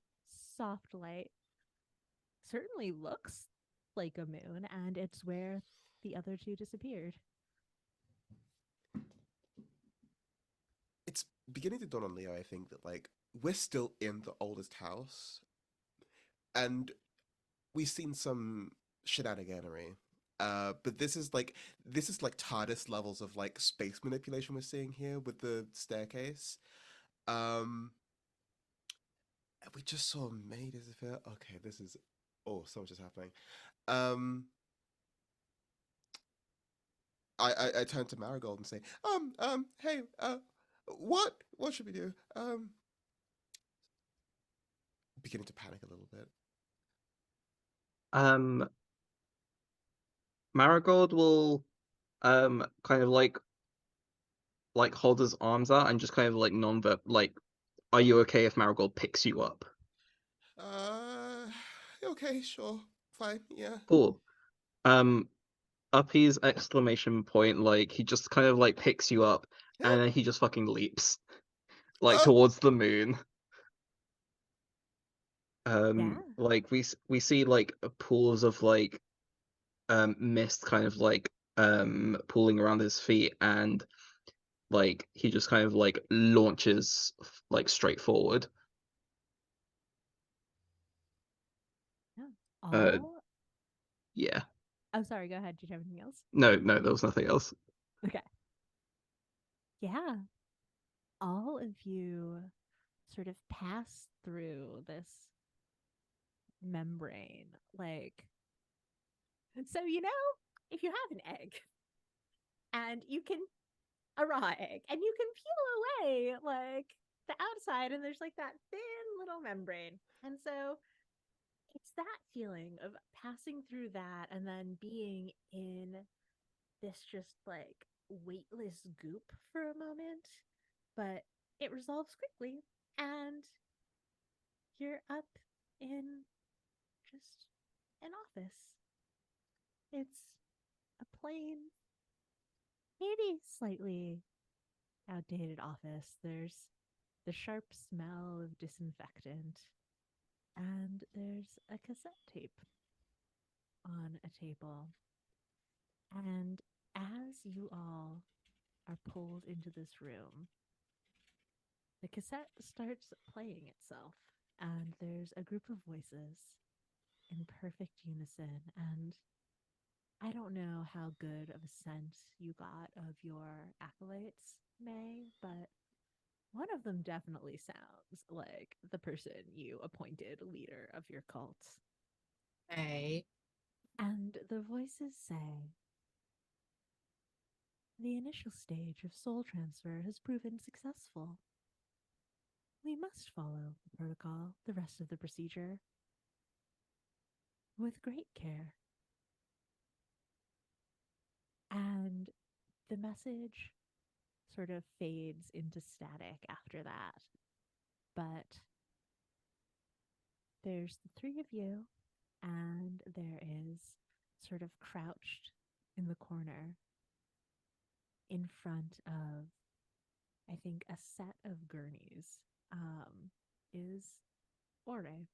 soft light, certainly looks like a moon, and it's where the other two disappeared. It's beginning to dawn on Leo, I think, that like we're still in the oldest house, and we've seen some shenaniganery. But this is like TARDIS levels of like space manipulation we're seeing here with the staircase. Um, we just saw May disappear. Okay, this is so much is happening. Um, I turn to Marigold and say, hey, what should we do? Beginning to panic a little bit. Um, Marigold will kind of like hold his arms out and just kind of like like, are you okay if Marigold picks you up? Uh, okay, sure, fine, yeah. Cool. Um, Uppy's exclamation point, like he just kind of like picks you up and then he just fucking leaps like Oh, towards the moon. Yeah. Like we see like pools of like mist kind of like pooling around his feet, and like he just kind of like launches like straight forward. Yeah. Uh, All yeah. Oh, sorry, go ahead. Did you have anything else? No, there was nothing else. Okay. Yeah. All of you sort of pass through this membrane. Like, so, if you have an egg and you can, a raw egg, and you can peel away like the outside, and there's like that thin little membrane. And so it's that feeling of passing through that and then being in this just like weightless goop for a moment, but it resolves quickly, and you're up in just an office. It's a plain, maybe slightly outdated office. There's the sharp smell of disinfectant, and there's a cassette tape on a table. And as you all are pulled into this room, the cassette starts playing itself, and there's a group of voices in perfect unison. And I don't know how good of a sense you got of your acolytes, May, but one of them definitely sounds like the person you appointed leader of your cult. Okay. And the voices say, the initial stage of soul transfer has proven successful. We must follow the protocol, the rest of the procedure, with great care. And the message sort of fades into static after that. But there's the three of you, and there is sort of crouched in the corner in front of, I think, a set of gurneys, is Ore.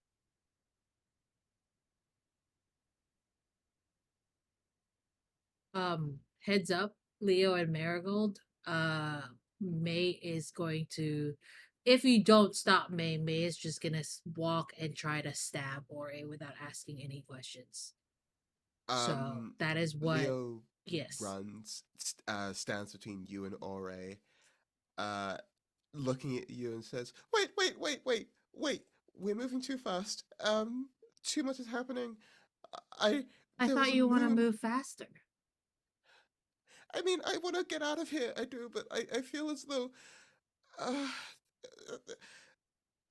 Heads up, Leo and Marigold. May is going to, if you don't stop May is just gonna walk and try to stab Ore without asking any questions. So that is what. Leo Yes. runs, stands between you and Ore, uh, looking at you and says, "Wait, wait, wait, wait, wait! We're moving too fast. Too much is happening. I I there was thought a you want to moon. move faster. I mean, I want to get out of here. I do, but I feel as though uh,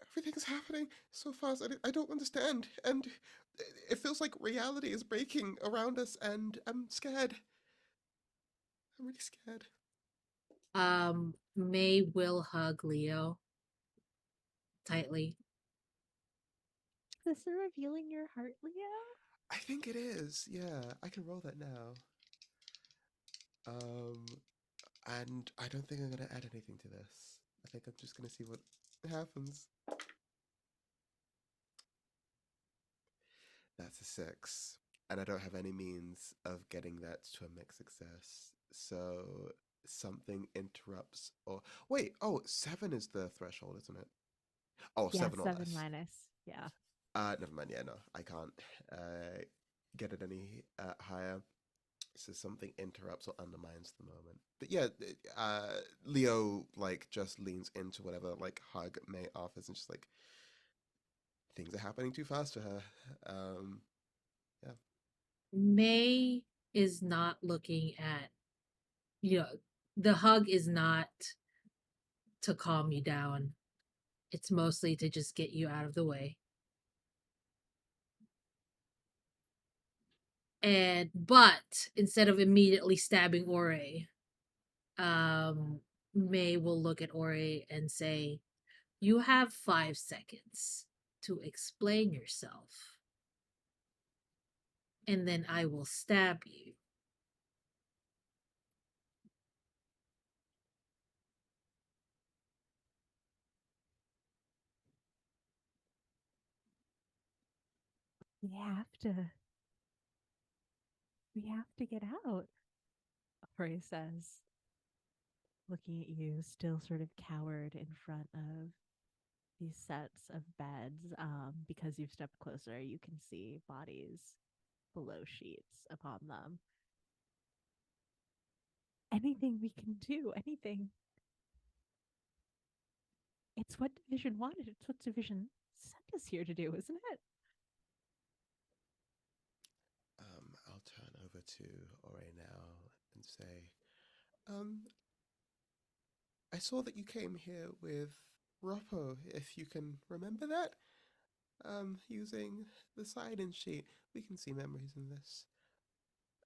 everything's happening so fast. I don't understand, and it feels like reality is breaking around us, and I'm scared. I'm really scared." May will hug Leo tightly. Is this revealing your heart, Leo? I think it is. Yeah, I can roll that now. Um, and I don't think I'm gonna add anything to this. I think I'm just gonna see what happens. That's a 6, and I don't have any means of getting that to a mixed success. So something interrupts. Or wait, oh, 7 is the threshold, isn't it? Oh, Yeah, 7 or seven less. minus. Yeah. Never mind. Yeah, no, I can't get it any higher. So something interrupts or undermines the moment. But yeah, Leo like just leans into whatever like hug May offers and just like things are happening too fast for her. Yeah. May is not looking at, you know, the hug is not to calm you down. It's mostly to just get you out of the way. And but instead of immediately stabbing Ore, um, May will look at Ore and say, "You have 5 seconds to explain yourself, and then I will stab you." We have to. We have to get out, Ore says, looking at you, still sort of cowered in front of these sets of beds. Because you've stepped closer, you can see bodies below sheets upon them. Anything we can do, anything. It's what Division wanted. It's what Division sent us here to do, isn't it? I'll turn over to Ore now and say, um, I saw that you came here with Roppo, if you can remember that. Using the sign-in sheet, we can see memories in this.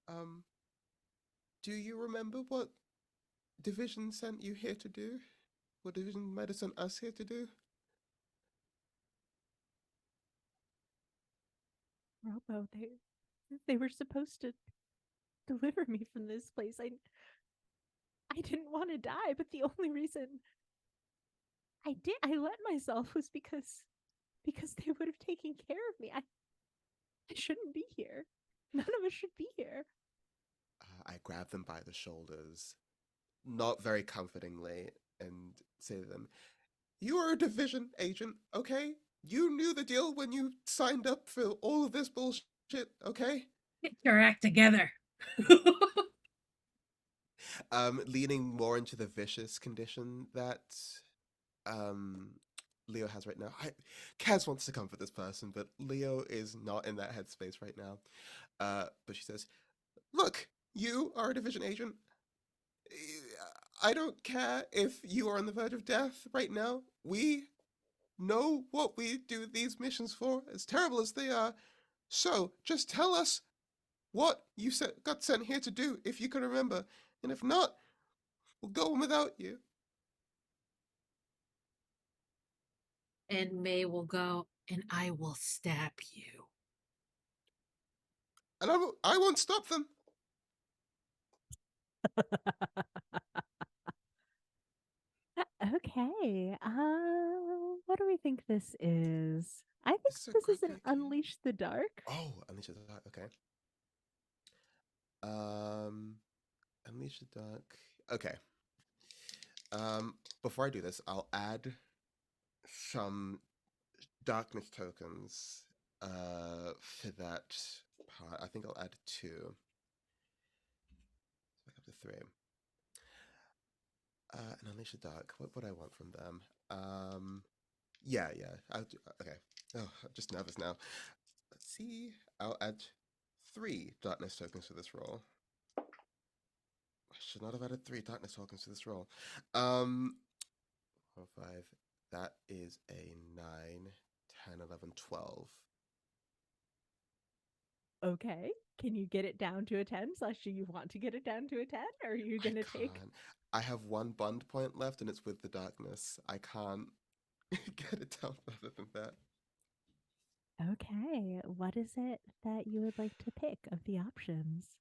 Um, do you remember what Division sent you here to do? What Division might have sent us here to do? Robo, they were supposed to deliver me from this place. I didn't want to die, but the only reason I let myself was because they would have taken care of me. I shouldn't be here. None of us should be here. I grab them by the shoulders, not very comfortingly, and say to them, "You are a Division agent, okay? You knew the deal when you signed up for all of this bullshit, okay?" Get your act together. Leaning more into the vicious condition that um Leo has right now. Kaz wants to comfort this person, but Leo is not in that headspace right now. But she says, "Look, you are a division agent. I don't care if you are on the verge of death right now. We know what we do these missions for, as terrible as they are. So just tell us what you got sent here to do, if you can remember. And if not, we'll go on without you." And May will go, and I will stab you. And I won't stop them. Okay. What do we think this is? I think This is a this is an grumpy king. Unleash the Dark. Oh, Unleash the Dark. Okay. Um, Unleash the Dark. Okay. Before I do this, I'll add some darkness tokens. For that part, I think I'll add two. So back up to three. And Unleash the Dark. What would I want from them? Yeah. Okay. Oh, I'm just nervous now. Let's see. I'll add three darkness tokens to this roll. I should not have added three darkness tokens to this roll. 4, 5. That is a 9, 10, 11, 12. Okay. Can you get it down to a 10? Slash, do you want to get it down to a 10? Or are you I going to take. can't. I have one bond point left, and it's with the darkness. I can't get it down further than that. Okay. What is it that you would like to pick of the options?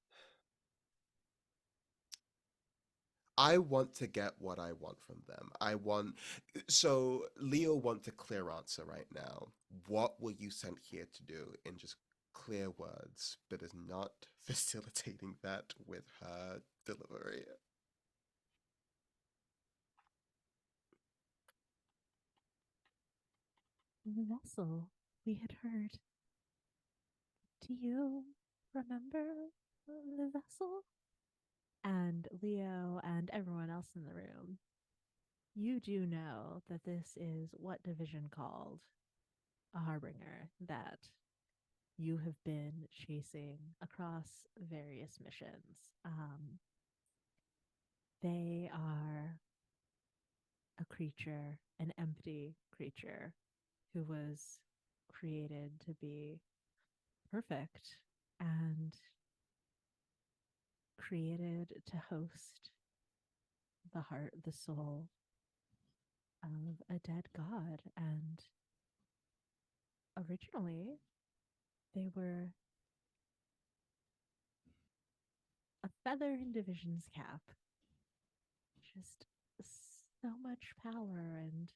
I want to get what I want from them. So Leo wants a clear answer right now. What were you sent here to do in just clear words, but is not facilitating that with her delivery? The vessel we had heard. Do you remember the vessel? And Leo and everyone else in the room, you do know that this is what division called a harbinger that you have been chasing across various missions. They are a creature, an empty creature, who was created to be perfect and created to host the heart, the soul of a dead god. And originally, they were a feather in Division's cap. Just so much power and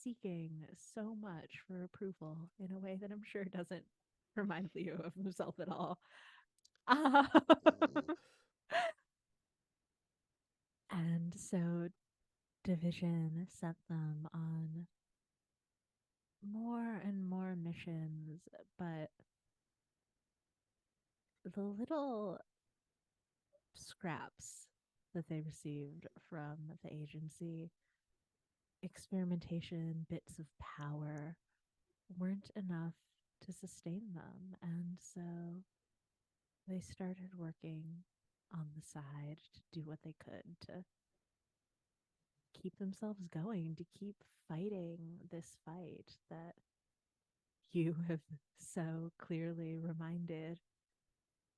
seeking so much for approval in a way that I'm sure doesn't remind Leo of himself at all. Ooh. And so Division sent them on more and more missions, but the little scraps that they received from the agency, experimentation, bits of power, weren't enough to sustain them. And so they started working on the side to do what they could to keep themselves going, to keep fighting this fight that you have so clearly reminded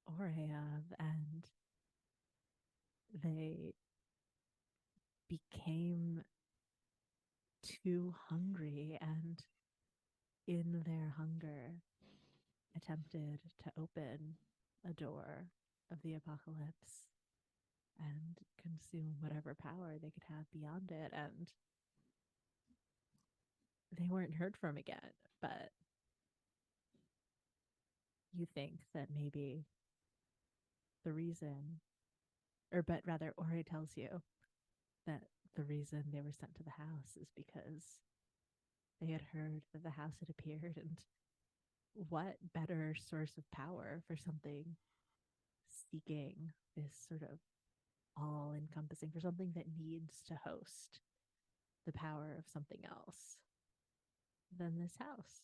Ore of. And they became too hungry, and in their hunger attempted to open a door of the apocalypse and consume whatever power they could have beyond it. And they weren't heard from again. But you think that maybe the reason, or but rather, Ori tells you that the reason they were sent to the house is because they had heard that the house had appeared. And what better source of power for something seeking this sort of all encompassing, for something that needs to host the power of something else? than this house.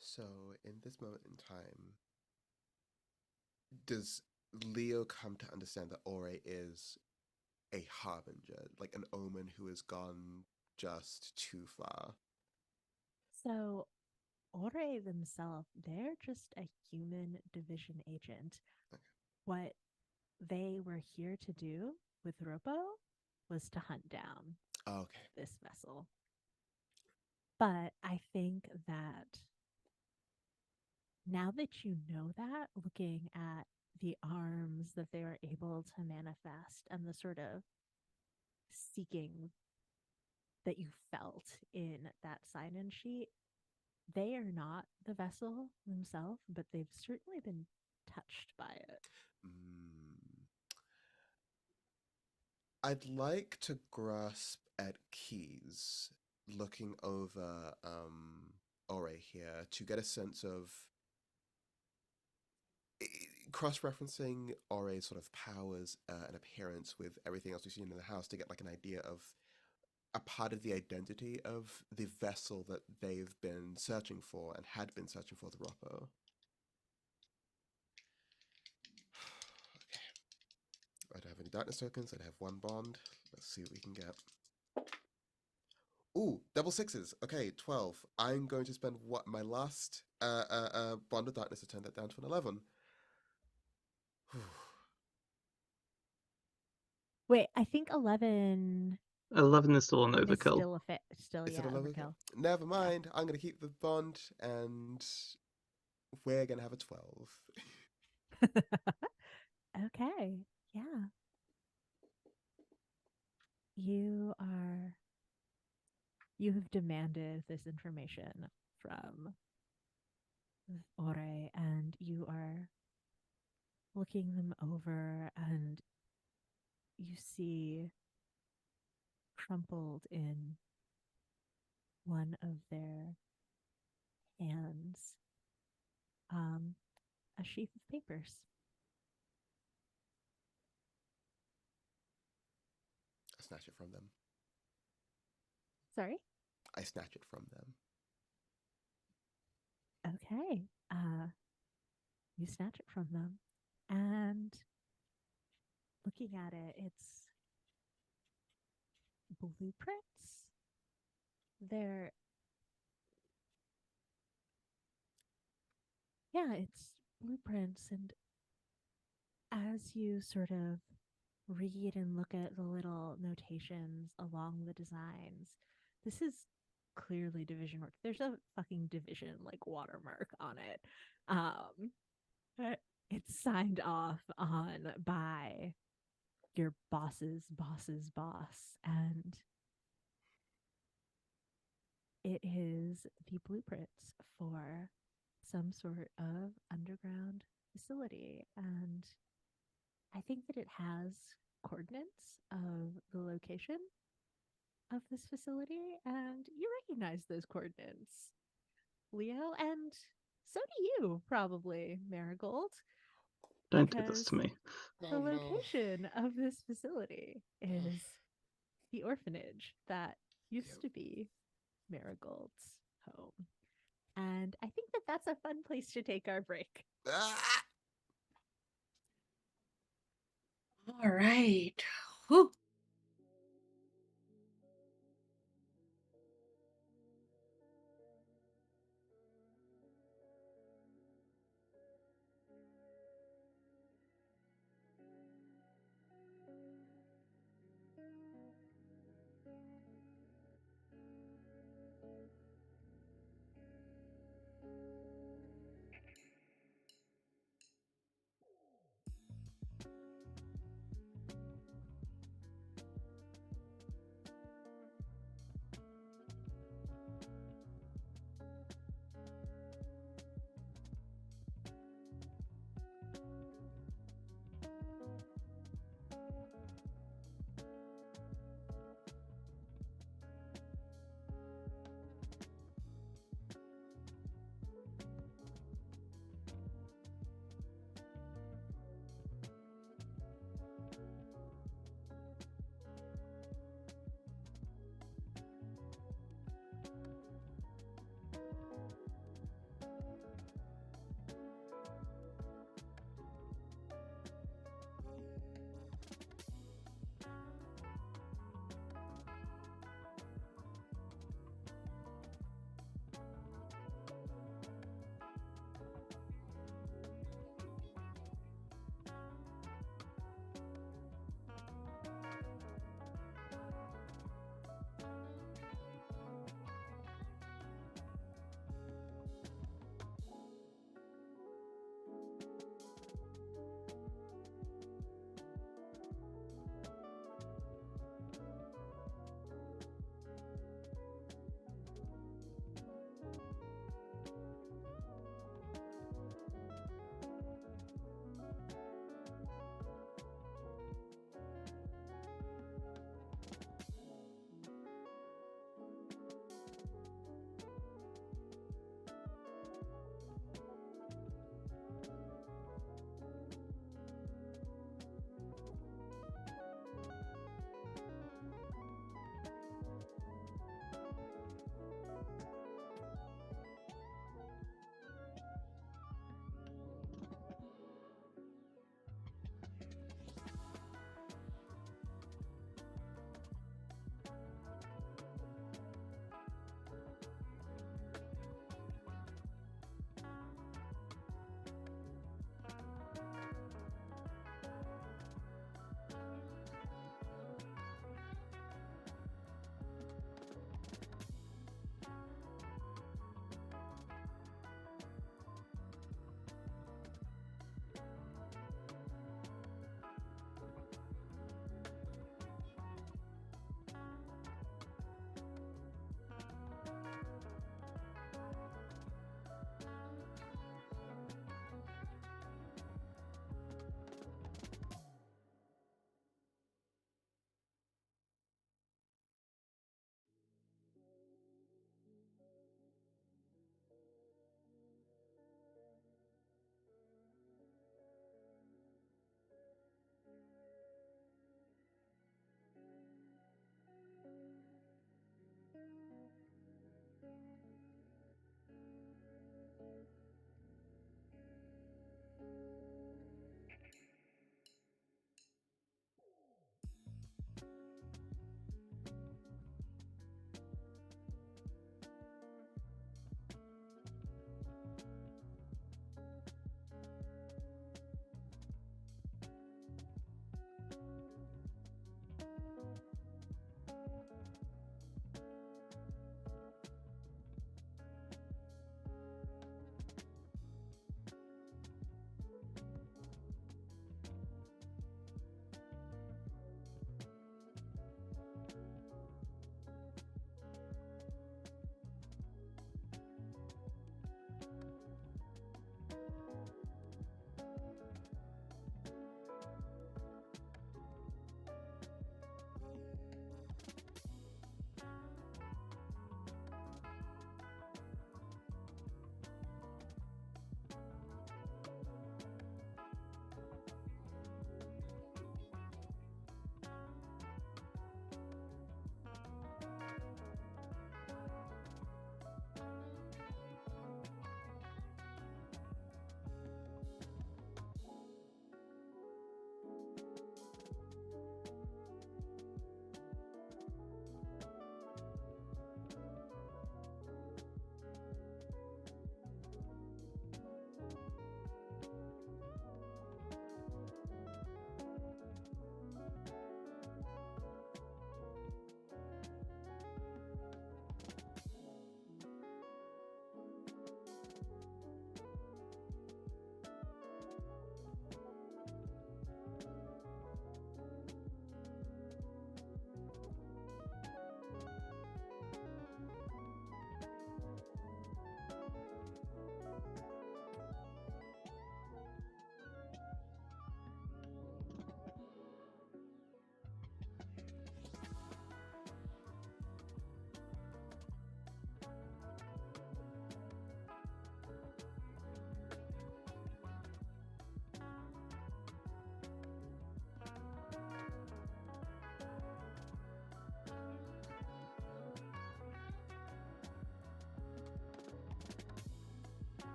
So, in this moment in time, does Leo come to understand that Ore is a harbinger, like an omen who has gone just too far? So, Ore themselves, they're just a human division agent. Okay. What they were here to do with Ropo was to hunt down Okay. this vessel. But I think that now that you know that, looking at the arms that they are able to manifest and the sort of seeking that you felt in that sign-in sheet, they are not the vessel themselves, but they've certainly been touched by it. Mm. I'd like to grasp at keys, looking over Ore here to get a sense of cross-referencing Ore's sort of powers and appearance with everything else we've seen in the house to get like an idea of a part of the identity of the vessel that they've been searching for and had been searching for the Roppo. Okay. I don't have any darkness tokens. I have one bond. Let's see what we can get. Ooh, double sixes. Okay, 12. I'm going to spend what my last bond of darkness to turn that down to an 11. Wait, I think 11 11 is still an is overkill. still a fit. Still, Is yeah, it a level? overkill. Never mind. I'm going to keep the bond and we're going to have a 12. Okay, yeah. You have demanded this information from Ore, and you are looking them over, and you see crumpled in one of their hands a sheaf of papers. I snatch it from them. Sorry? I snatch it from them. Okay. You snatch it from them, and looking at it, it's blueprints. They're Yeah, it's blueprints, and as you sort of read and look at the little notations along the designs, this is clearly division work. There's a fucking division like watermark on it. But it's signed off on by your boss's boss, and it is the blueprints for some sort of underground facility. And I think that it has coordinates of the location of this facility, and you recognize those coordinates, Leo, and so do you, probably, Marigold, Don't do this because to me. the Oh no. location of this facility is the orphanage that used Yep. to be Marigold's home. And I think that that's a fun place to take our break. Ah! All right. Whew.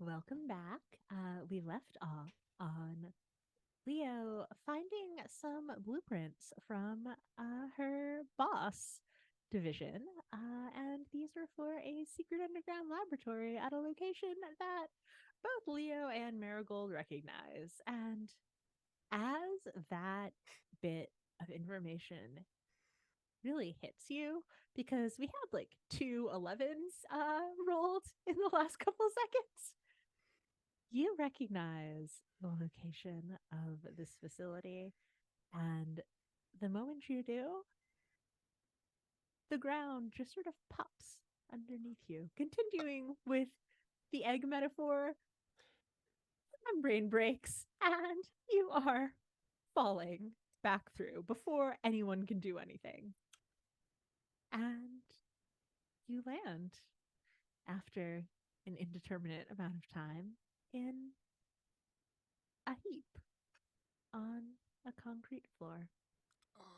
Welcome back. We left off on Leo finding some blueprints from her boss division, and these were for a secret underground laboratory at a location that both Leo and Marigold recognize. And as that bit of information really hits you, because we had like two 11s rolled in the last couple seconds, you recognize the location of this facility. And the moment you do, the ground just sort of pops underneath you. Continuing with the egg metaphor, the membrane breaks and you are falling back through before anyone can do anything. And you land after an indeterminate amount of time in a heap on a concrete floor.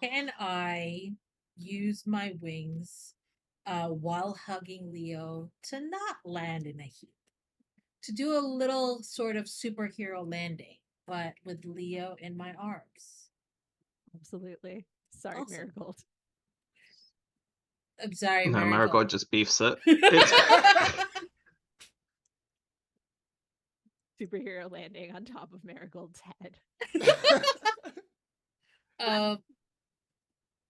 Can I use my wings while hugging Leo to not land in a heap? To do a little sort of superhero landing, but with Leo in my arms. Absolutely. Sorry, Awesome. Marigold. I'm sorry, No, Marigold. Marigold just beefs it. It's Superhero landing on top of Marigold's head.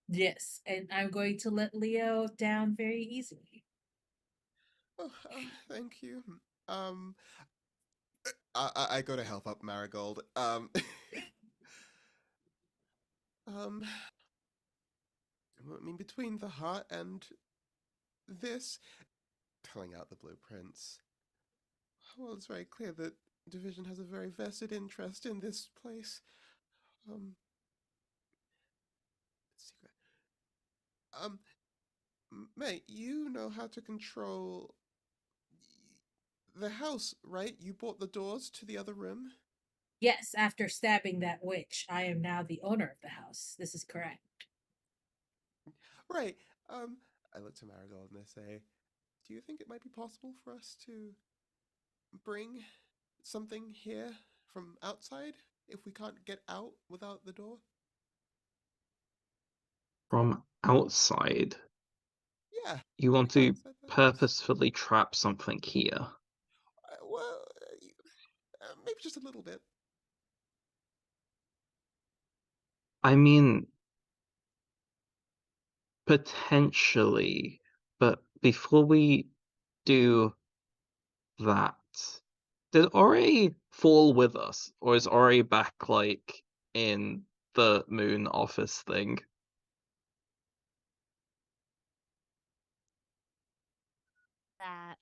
Yes, and I'm going to let Leo down very easily. Oh, thank you. I go to help up Marigold. I mean, between the heart and this, pulling out the blueprints, well, it's very clear that Division has a very vested interest in this place. Secret. Mate, you know how to control the house, right? You bought the doors to the other room? Yes, after stabbing that witch, I am now the owner of the house. This is correct. Right. I look to Marigold and I say, do you think it might be possible for us to bring something here from outside if we can't get out without the door? from outside. Yeah. You want like to outside the house. purposefully trap something here. Well, maybe just a little bit. I mean, potentially, but before we do that, did Ori fall with us, or is Ori back like in the moon office thing? That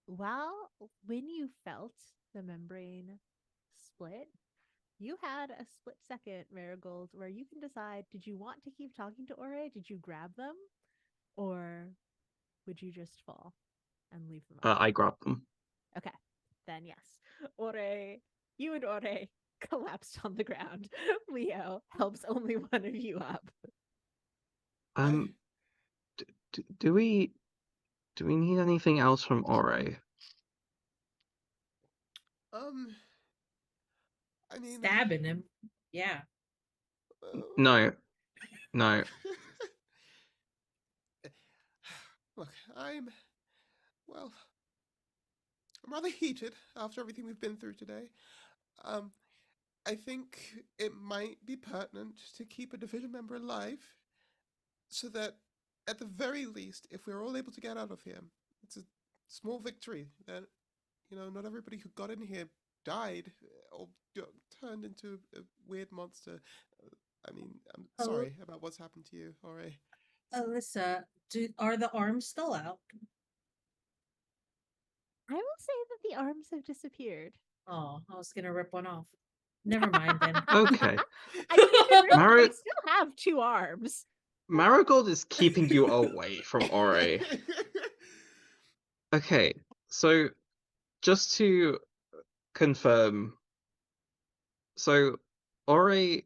while when you felt the membrane split, you had a split second, Marigold, where you can decide, did you want to keep talking to Ore? Did you grab them? Or would you just fall and leave them up? I grabbed them. Okay, then yes. Ore, you and Ore collapsed on the ground. Leo helps only one of you up. Do we need anything else from Ore? I mean, Stabbing him. Yeah. No. Look, well, I'm rather heated after everything we've been through today. I think it might be pertinent to keep a division member alive so that, at the very least, if we're all able to get out of here, it's a small victory that, not everybody who got in here died or turned into a weird monster. I mean, I'm sorry about what's happened to you, Ore. Alyssa, are the arms still out? I will say that the arms have disappeared. Oh, I was gonna rip one off. Never mind then. Okay. I mean, you can Mari- they still have two arms. Marigold is keeping you away from Ore. Okay, so just to confirm, so Ore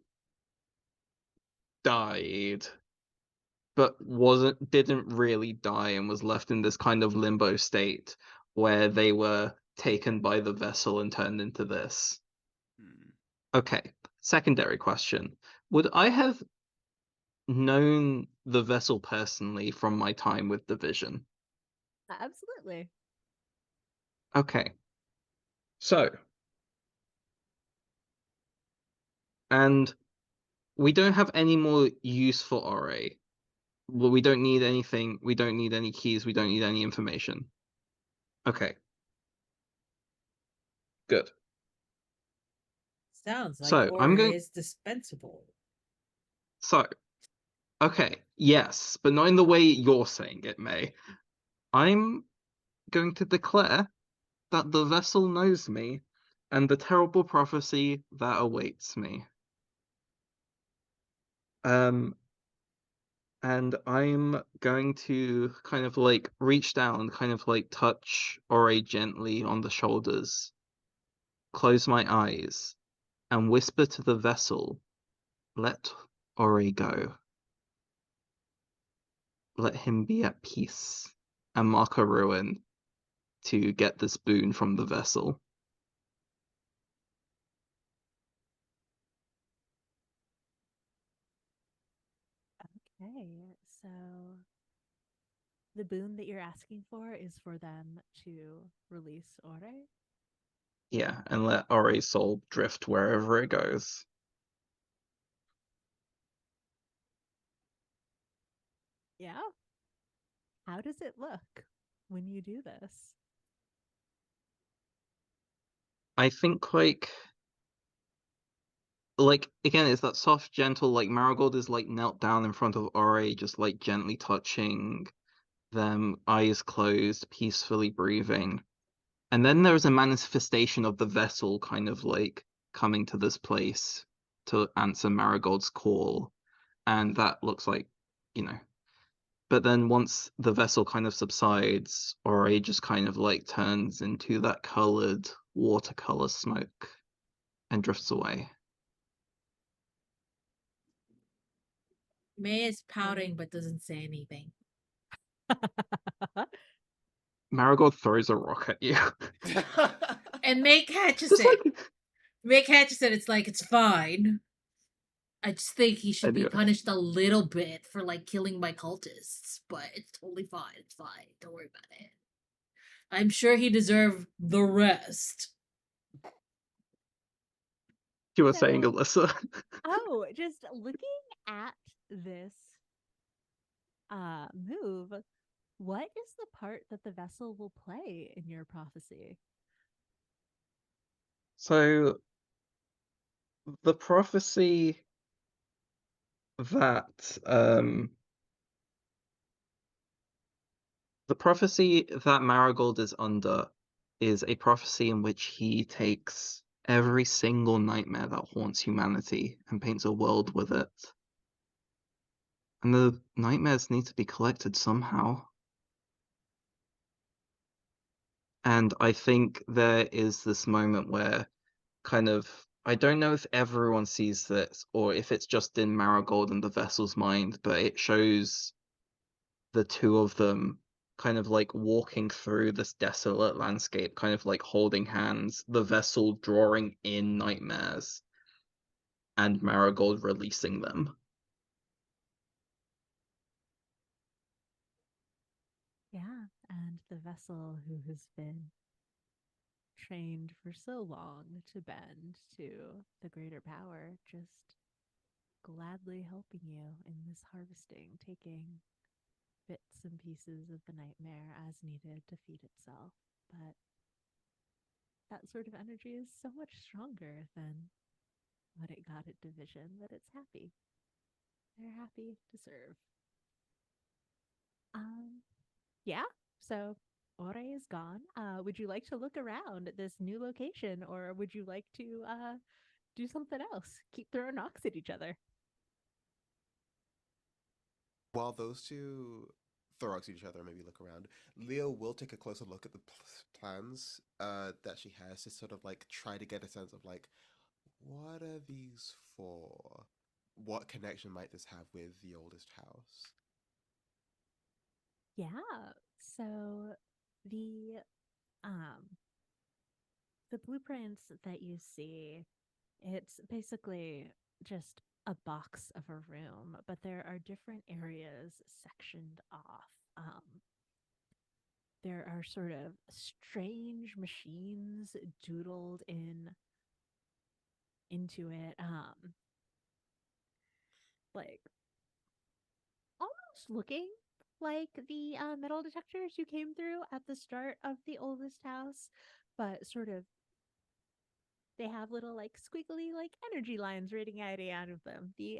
died, but didn't really die and was left in this kind of limbo state where they were taken by the vessel and turned into this. Hmm. Okay, secondary question. Would I have known the vessel personally from my time with Division? Absolutely. Okay. So, and we don't have any more use for RA. Well, we don't need anything. We don't need any keys. We don't need any information. Okay. Good. Sounds like So, I'm aura going. is dispensable. So, okay. Yes, but not in the way you're saying it, May. I'm going to declare that the vessel knows me and the terrible prophecy that awaits me. Um, and I'm going to kind of like reach down, kind of like touch Ore gently on the shoulders, close my eyes, and whisper to the vessel, let Ore go. Let him be at peace, and mark a ruin to get this boon from the vessel. Okay, so the boon that you're asking for is for them to release Ore? Yeah, and let Ore's soul drift wherever it goes. Yeah? How does it look when you do this? I think again, it's that soft, gentle, like Marigold is like knelt down in front of Ore, just like gently touching them, eyes closed, peacefully breathing. And then there is a manifestation of the vessel kind of like coming to this place to answer Marigold's call. And that looks like, you know. But then once the vessel kind of subsides, Ore just kind of like turns into that colored watercolor smoke and drifts away. May is pouting but doesn't say anything. Marigold throws a rock at you. And May catches Just it. like May catches it. It's like, it's fine. I just think he should be anyway. punished a little bit for like killing my cultists, but it's totally fine. It's fine. Don't worry about it. I'm sure he deserved the rest. You were saying, So, Alyssa. just looking at this move, what is the part that the vessel will play in your prophecy? So the prophecy that Marigold is under is a prophecy in which he takes every single nightmare that haunts humanity and paints a world with it. And the nightmares need to be collected somehow. And I think there is this moment where kind of I don't know if everyone sees this or if it's just in Marigold and the vessel's mind, but it shows the two of them kind of like walking through this desolate landscape, kind of like holding hands, the vessel drawing in nightmares, and Marigold releasing them. Yeah, and the vessel who has been trained for so long to bend to the greater power, just gladly helping you in this harvesting, taking bits and pieces of the nightmare as needed to feed itself. But that sort of energy is so much stronger than what it got at Division that it's happy. They're happy to serve. Um, yeah. So Ore is gone. Would you like to look around at this new location, or would you like to do something else? Keep throwing rocks at each other. While those two throw rocks at each other and maybe look around, Leo will take a closer look at the plans that she has to sort of like try to get a sense of like, what are these for? What connection might this have with the oldest house? Yeah. So the um The blueprints that you see, it's basically just a box of a room, but there are different areas sectioned off. There are sort of strange machines doodled into it, like almost looking like the metal detectors you came through at the start of the oldest house, but sort of they have little like squiggly like energy lines radiating out of them. The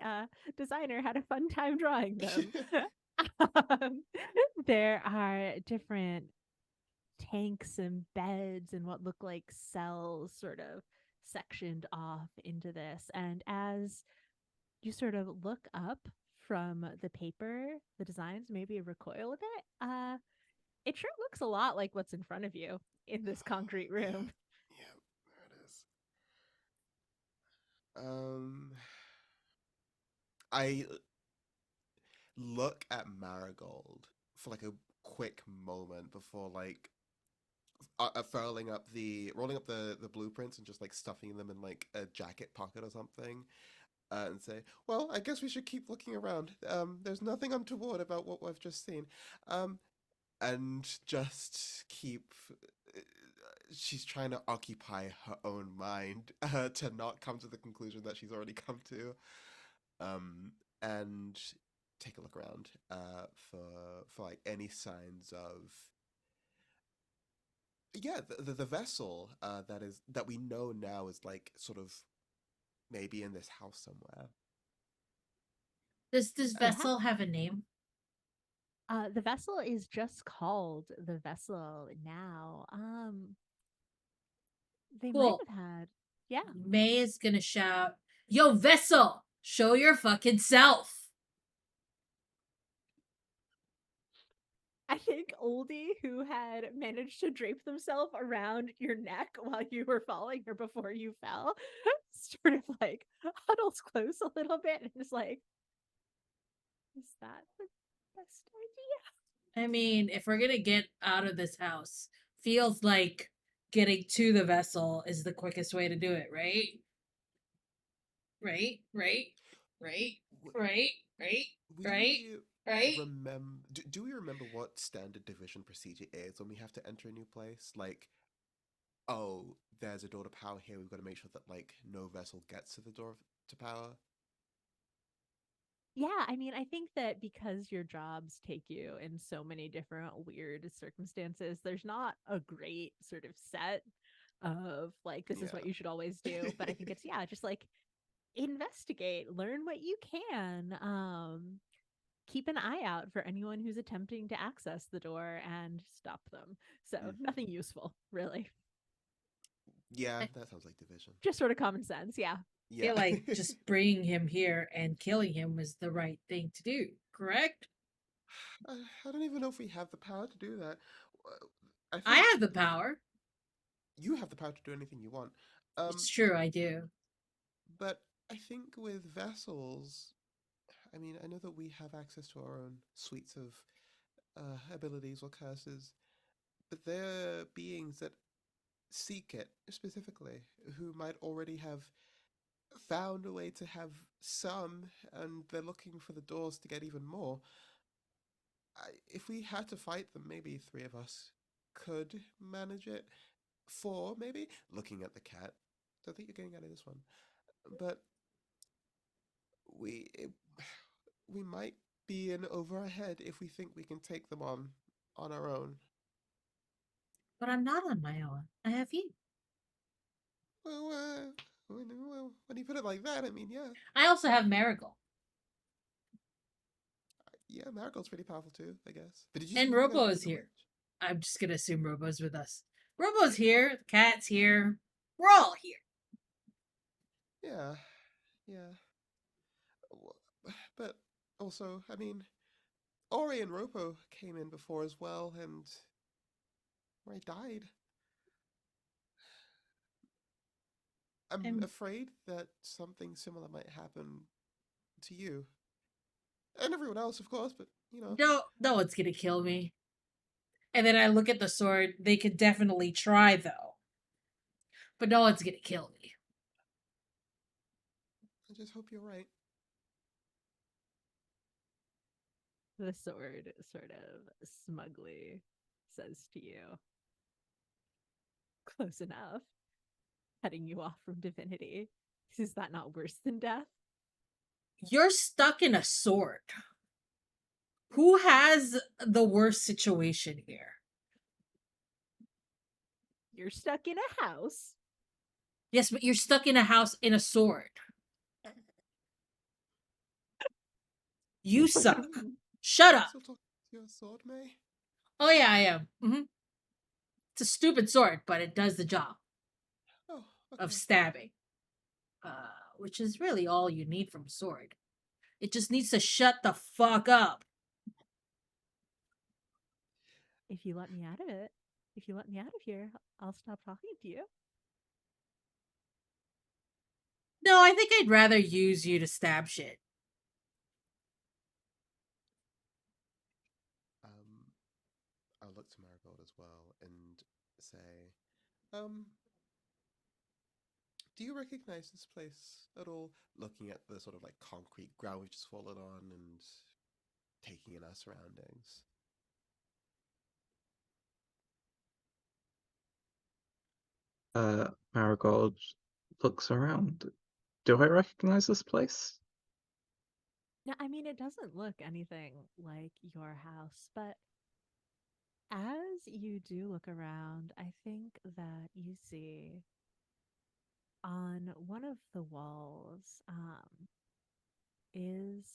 designer had a fun time drawing them. um, there are different tanks and beds and what look like cells sort of sectioned off into this. And as you sort of look up from the paper, the designs maybe recoil a bit. It sure looks a lot like what's in front of you in this concrete Yeah, room. yeah, there it is. Um, I look at Marigold for like a quick moment before like rolling up the blueprints and just like stuffing them in like a jacket pocket or something, and say, "Well, I guess we should keep looking around. There's nothing untoward about what we've just seen." And just keep. She's trying to occupy her own mind to not come to the conclusion that she's already come to, and take a look around for like any signs of the vessel that we know now is like sort of maybe in this house somewhere. Does this Yeah. vessel have a name? The vessel is just called the vessel now. They might Cool. have had, yeah. May is gonna shout, "Yo, vessel, show your fucking self!" I think Oldie, who had managed to drape themselves around your neck while you were falling or before you fell, sort of like huddles close a little bit and is like, is that the best idea? I mean, if we're gonna get out of this house, feels like getting to the vessel is the quickest way to do it, right? Right? Right? Right? Right? Right? Right? We Right? remember. Do we remember what standard division procedure is when we have to enter a new place? Like, oh, there's a door to power here. We've got to make sure that like no vessel gets to the door to power. Yeah, I mean, I think that because your jobs take you in so many different weird circumstances, there's not a great sort of set of like, this is Yeah. what you should always do. But I think it's, yeah, just like investigate, learn what you can. Keep an eye out for anyone who's attempting to access the door and stop them. So Mhm. nothing useful, really. Yeah, I that sounds like division. Just sort of common sense. Yeah. Yeah. feel like just bringing him here and killing him was the right thing to do, correct? I don't even know if we have the power to do that. I I think have the power. you have the power to do anything you want. It's true, I do. But I think with vessels, I mean, I know that we have access to our own suites of abilities or curses, but they're beings that seek it specifically, who might already have found a way to have some, and they're looking for the doors to get even more. If we had to fight them, maybe three of us could manage it. Four, maybe. Looking at the cat, don't think you're getting out of this one, but we it, we might be in over our head if we think we can take them on our own. But I'm not on my own. I have you. Well, when you put it like that, I mean, yeah, I also have Marigold. yeah, Marigold's pretty powerful too, I guess. But did you And say you guys Robo were is in the here. witch? I'm just gonna assume Robo's with us. Robo's here, the cat's here. We're all here. Yeah, yeah. But also, I mean, Ori and Ropo came in before as well, and I died. I'm I'm afraid that something similar might happen to you and everyone else, of course. But you know, no one's gonna kill me. And then I look at the sword. They could definitely try though. but no one's gonna kill me. I just hope you're right. The sword sort of smugly says to you, close enough, cutting you off from divinity. Is that not worse than death? You're stuck in a sword. Who has the worst situation here? You're stuck in a house. Yes, but you're stuck in a house in a sword. You suck. Shut up. Still talking to your sword, May? Oh yeah, I am. It's a stupid sword, but it does the job Oh, of okay. stabbing, which is really all you need from a sword. It just needs to shut the fuck up. If you let me out of it, if you let me out of here, I'll stop talking to you. No, I think I'd rather use you to stab shit. I'll look to Marigold as well and say, do you recognize this place at all? Looking at the sort of like concrete ground we've just fallen on and taking in our surroundings. Marigold looks around. Do I recognize this place? No, I mean, it doesn't look anything like your house, but as you do look around, I think that you see on one of the walls is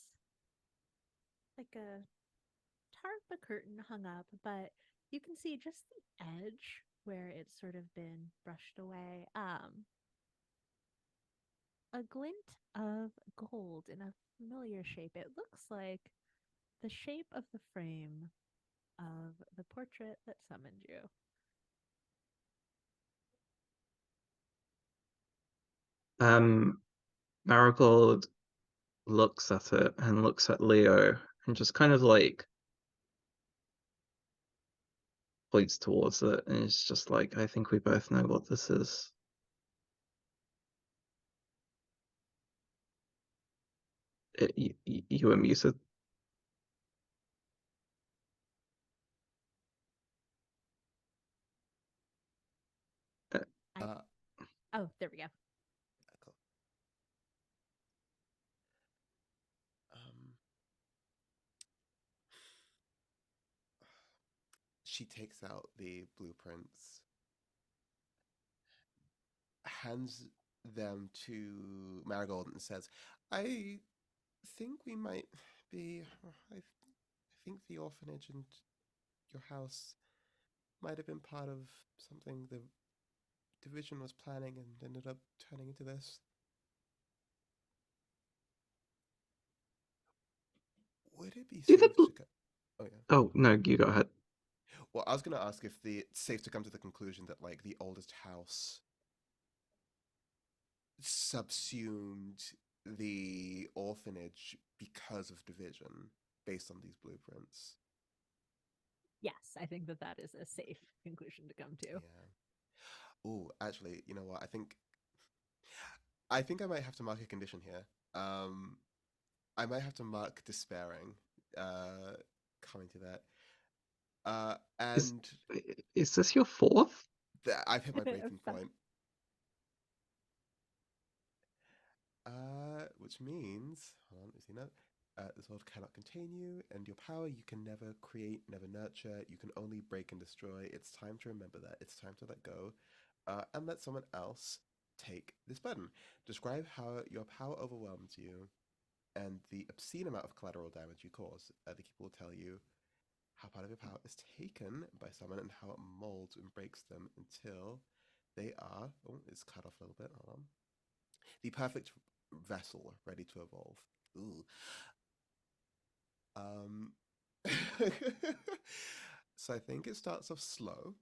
like a tarp, a curtain hung up, but you can see just the edge where it's sort of been brushed away. A glint of gold in a familiar shape. It looks like the shape of the frame of the portrait that summoned you. Um, Marigold looks at it and looks at Leo and just kind of like points towards it and it's just like, I think we both know what this is. You were muted. I Uh, Oh, there we go. cool. Um, she takes out the blueprints, hands them to Marigold, and says, I think we might be. I think the orphanage and your house might have been part of something the division was planning and ended up turning into this. Would it be Do the safe bl- to go? Oh yeah. Oh no, you go ahead. Well, I was gonna ask if it's safe to come to the conclusion that like the oldest house subsumed the orphanage because of division, based on these blueprints. Yes, I think that that is a safe conclusion to come to. Yeah. Oh, actually, you know what? I think I might have to mark a condition here. I might have to mark despairing. Uh, coming to that. Is And is this your fourth? I've hit my breaking point. Which means, hold on, is he not? This world cannot contain you, and your power you can never create, never nurture. You can only break and destroy. It's time to remember that. It's time to let go, and let someone else take this burden. Describe how your power overwhelms you, and the obscene amount of collateral damage you cause. The keeper will tell you how part of your power is taken by someone and how it molds and breaks them until they are. Oh, it's cut off a little bit. Hold on. The perfect vessel ready to evolve. Ooh. Um, so I think it starts off slow.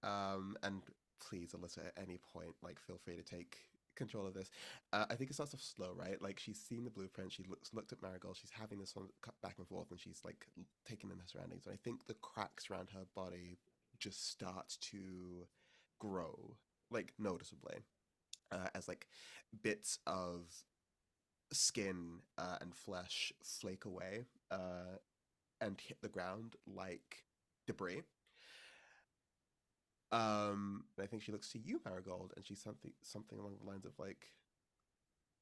And please, Alyssa, at any point, like, feel free to take control of this. I think it starts off slow, right? Like, she's seen the blueprint, looked at Marigold, she's having this one cut back and forth, and she's like taking in her surroundings. And I think the cracks around her body just start to grow, like noticeably, as like bits of skin and flesh flake away and hit the ground like debris. I think she looks to you, Marigold, and she's something along the lines of like,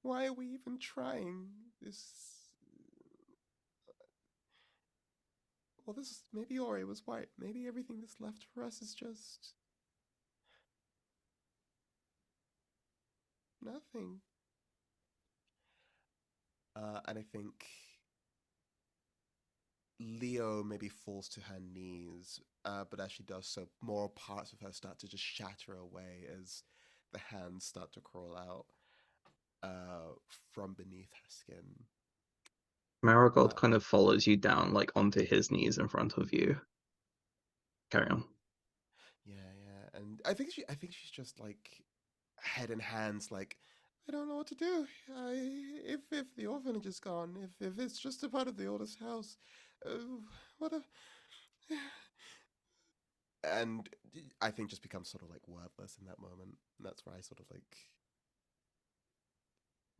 "Why are we even trying this? Well, this maybe Ori was right. Maybe everything that's left for us is just nothing." And I think Leo maybe falls to her knees, but as she does so, more parts of her start to just shatter away as the hands start to crawl out from beneath her skin. Marigold Uh, kind of follows you down, like onto his knees in front of you. Carry on. yeah, and I think she's just like head in hands, like, I don't know what to do. If the orphanage is gone, if it's just a part of the oldest house, uh, what a and I think just becomes sort of like wordless in that moment. And that's where I sort of like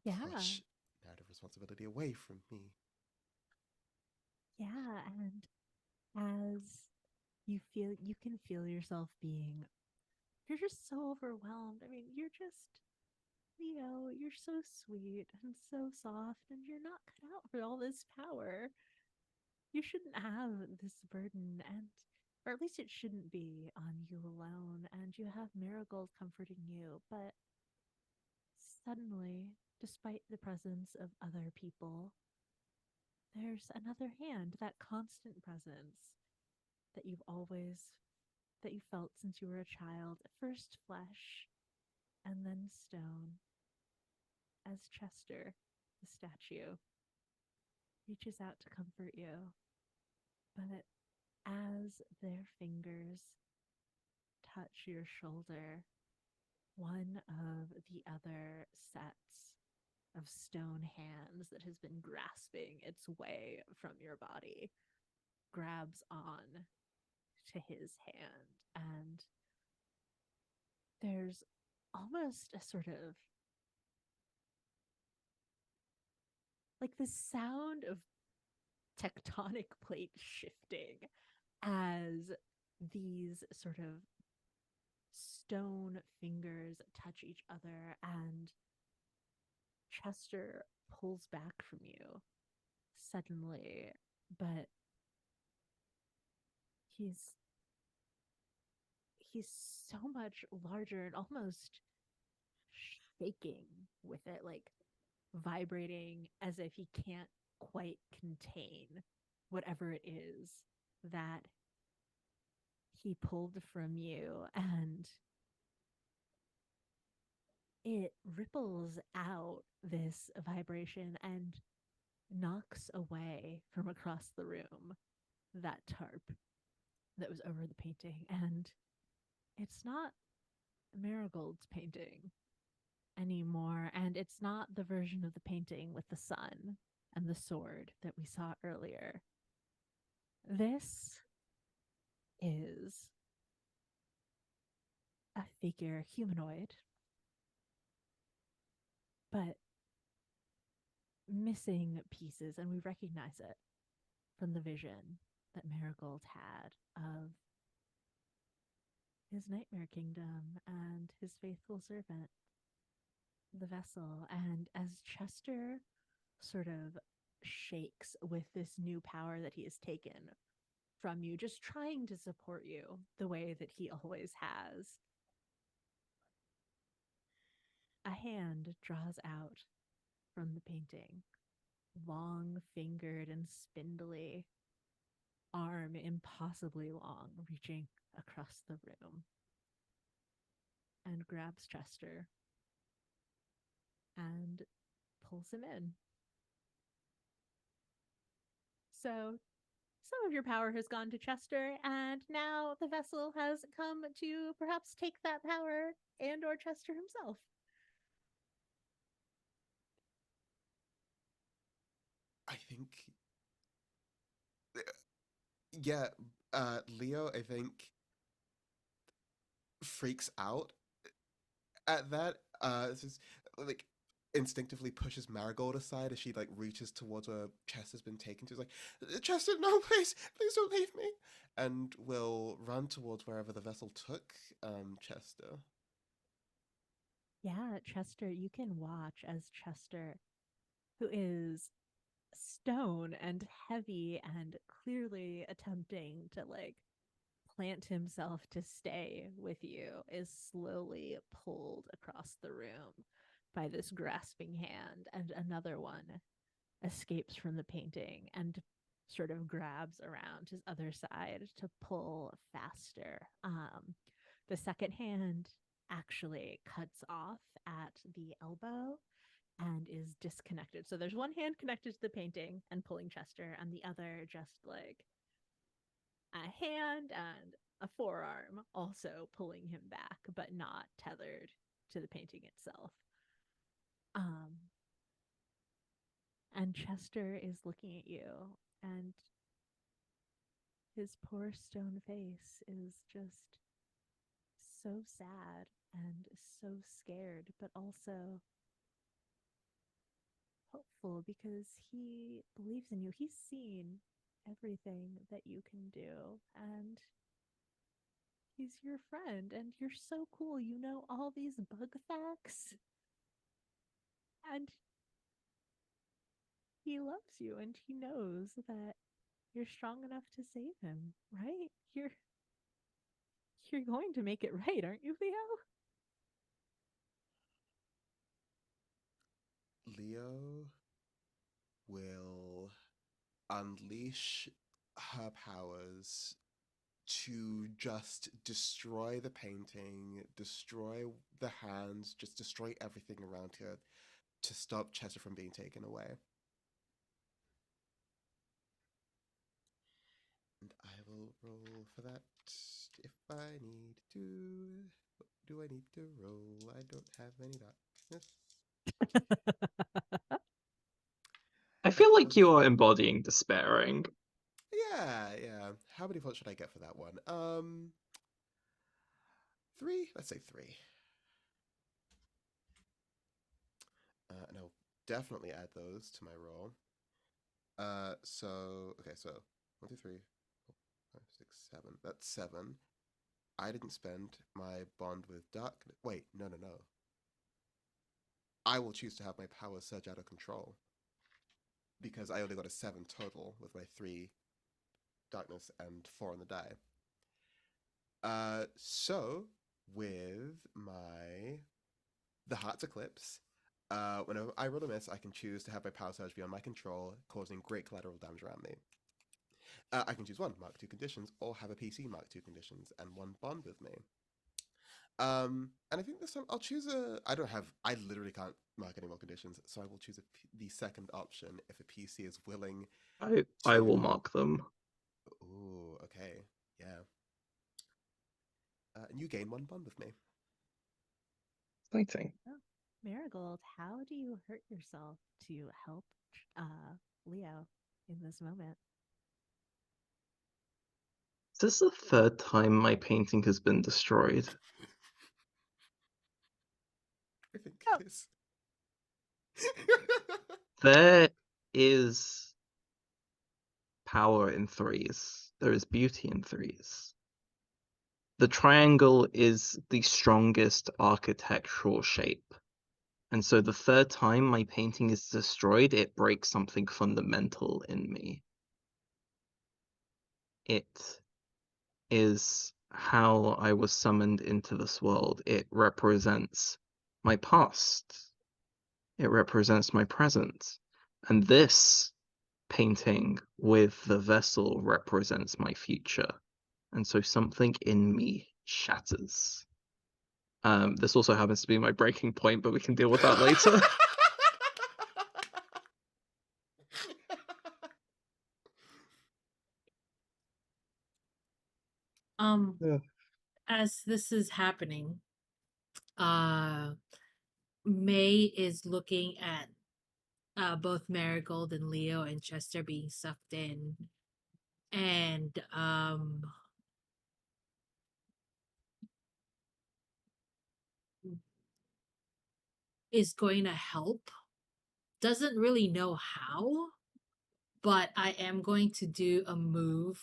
Yeah. push narrative responsibility away from me. Yeah. And as you can feel yourself being, you're just so overwhelmed. I mean, you're just, you're so sweet and so soft, and you're not cut out for all this power. You shouldn't have this burden, and or at least it shouldn't be on you alone. And you have Marigold comforting you, but suddenly, despite the presence of other people, there's another hand, that constant presence that that you felt since you were a child, first flesh and then stone, as Chester, the statue, reaches out to comfort you. But as their fingers touch your shoulder, one of the other sets of stone hands that has been grasping its way from your body grabs on to his hand. And there's almost a sort of like the sound of tectonic plate shifting as these sort of stone fingers touch each other, and Chester pulls back from you suddenly, but he's he's so much larger and almost shaking with it, like vibrating as if he can't quite contain whatever it is that he pulled from you. And it ripples out this vibration and knocks away from across the room that tarp that was over the painting. And it's not Marigold's painting anymore. And it's not the version of the painting with the sun and the sword that we saw earlier. This is a figure, humanoid, but missing pieces. And we recognize it from the vision that Marigold had of his nightmare kingdom and his faithful servant, the vessel. And as Chester sort of shakes with this new power that he has taken from you, just trying to support you the way that he always has, a hand draws out from the painting, long fingered and spindly, arm impossibly long, reaching across the room, and grabs Chester and pulls him in. So some of your power has gone to Chester, and now the vessel has come to perhaps take that power and or Chester himself. I think, yeah, Leo, I think, freaks out At that, this is like instinctively pushes Marigold aside as she like reaches towards where Chester's been taken to. She's like, Chester, no, please don't leave me, and will run towards wherever the vessel took Chester. Yeah, Chester, you can watch as Chester, who is stone and heavy and clearly attempting to like plant himself to stay with you, is slowly pulled across the room by this grasping hand, and another one escapes from the painting and sort of grabs around his other side to pull faster. The second hand actually cuts off at the elbow and is disconnected. So there's one hand connected to the painting and pulling Chester, and the other just like a hand and a forearm also pulling him back, but not tethered to the painting itself. Um, and Chester is looking at you, and his poor stone face is just so sad and so scared, but also hopeful because he believes in you. He's seen everything that you can do, and he's your friend, and you're so cool. You know all these bug facts, and he loves you, and he knows that you're strong enough to save him, right? You're going to make it right, aren't you, Leo? Leo will unleash her powers to just destroy the painting, destroy the hands, just destroy everything around her to stop Chester from being taken away. And I will roll for that if I need to. What do I need to roll? I don't have any darkness. I That feel like was you are embodying despairing. yeah. How many points should I get for that one? 3. Let's say 3. And I'll definitely add those to my roll. So okay, so 1, 2, 3, 4, 5, 6, 7. That's 7. I didn't spend my bond with darkness. Wait, no. I will choose to have my powers surge out of control because I only got a 7 total with my 3 darkness and 4 on the die. So with the Heart's Eclipse, whenever I roll a miss, I can choose to have my power surge beyond my control, causing great collateral damage around me. I can choose 1 Mark 2 conditions, or have a PC Mark 2 conditions and 1 bond with me. And I think this time I'll choose I literally can't mark any more conditions, so I will choose the second option if a PC is willing I will to. mark them. Ooh, okay, yeah. And you gain 1 bond with me. Exciting. Oh, Marigold, how do you hurt yourself to help Leo in this moment? Is this the third time my painting has been destroyed? I think Oh. it is. There is power in threes. There is beauty in threes. The triangle is the strongest architectural shape. And so the third time my painting is destroyed, it breaks something fundamental in me. It is how I was summoned into this world. It represents my past. It represents my present. And this painting with the vessel represents my future. And so something in me shatters. This also happens to be my breaking point, but we can deal with that later. Yeah. As this is happening, uh May is looking at both Marigold and Leo and Chester being sucked in. And is going to help. Doesn't really know how, but I am going to do a move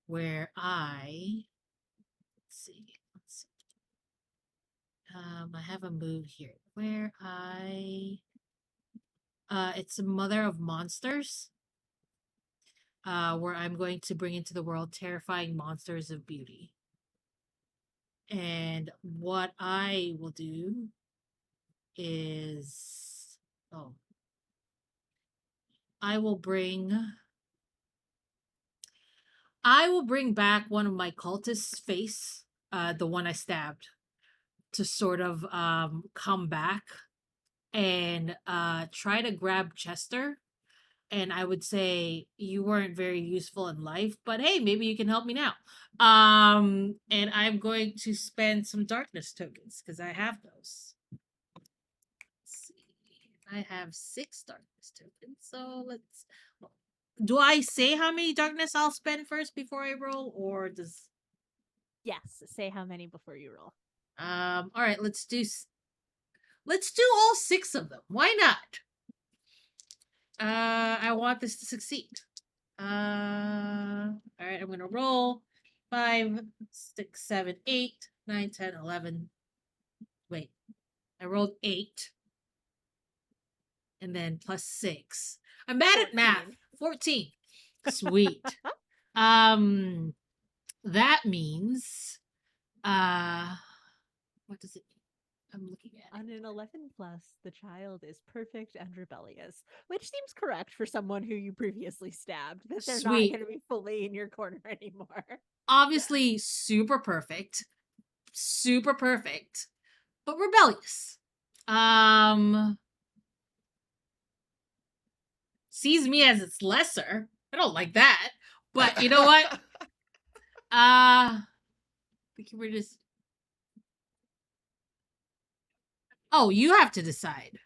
where let's see. I have a move here where it's a Mother of Monsters, where I'm going to bring into the world terrifying monsters of beauty. And what I will do is, oh, I will bring back one of my cultists' face, the one I stabbed, to sort of come back and try to grab Chester. And I would say you weren't very useful in life, but hey, maybe you can help me now. And I'm going to spend some darkness tokens because I have those. Let's see. I have 6 darkness tokens. So let's. Do I say how many darkness I'll spend first before I roll, or does? Yes, say how many before you roll. All right, let's do all 6 of them. Why not? I want this to succeed. All right, I'm gonna roll 5, 6, 7, 8, 9, 10, 11. Wait, I rolled 8, and then plus 6. I'm bad at math. 14. Sweet. That means, what does it mean? I'm looking at On it. an 11 plus, the child is perfect and rebellious, which seems correct for someone who you previously stabbed, that they're not Sweet. going to be fully in your corner anymore. Obviously, super perfect, but rebellious. Sees me as its lesser. I don't like that. But you know what? We're just. Oh, you have to decide.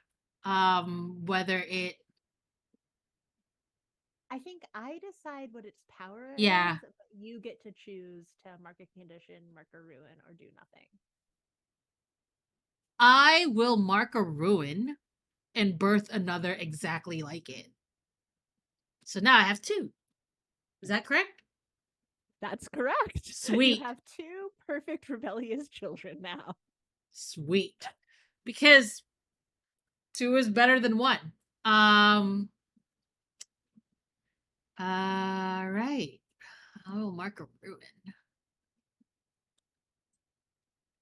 Whether it. I think I decide what its power Yeah. is, but you get to choose to mark a condition, mark a ruin, or do nothing. I will mark a ruin and birth another exactly like it. So now I have 2. Is that correct? That's correct. Sweet. You have 2 perfect rebellious children now. Sweet. Because 2 is better than 1. All right. I will mark a ruin.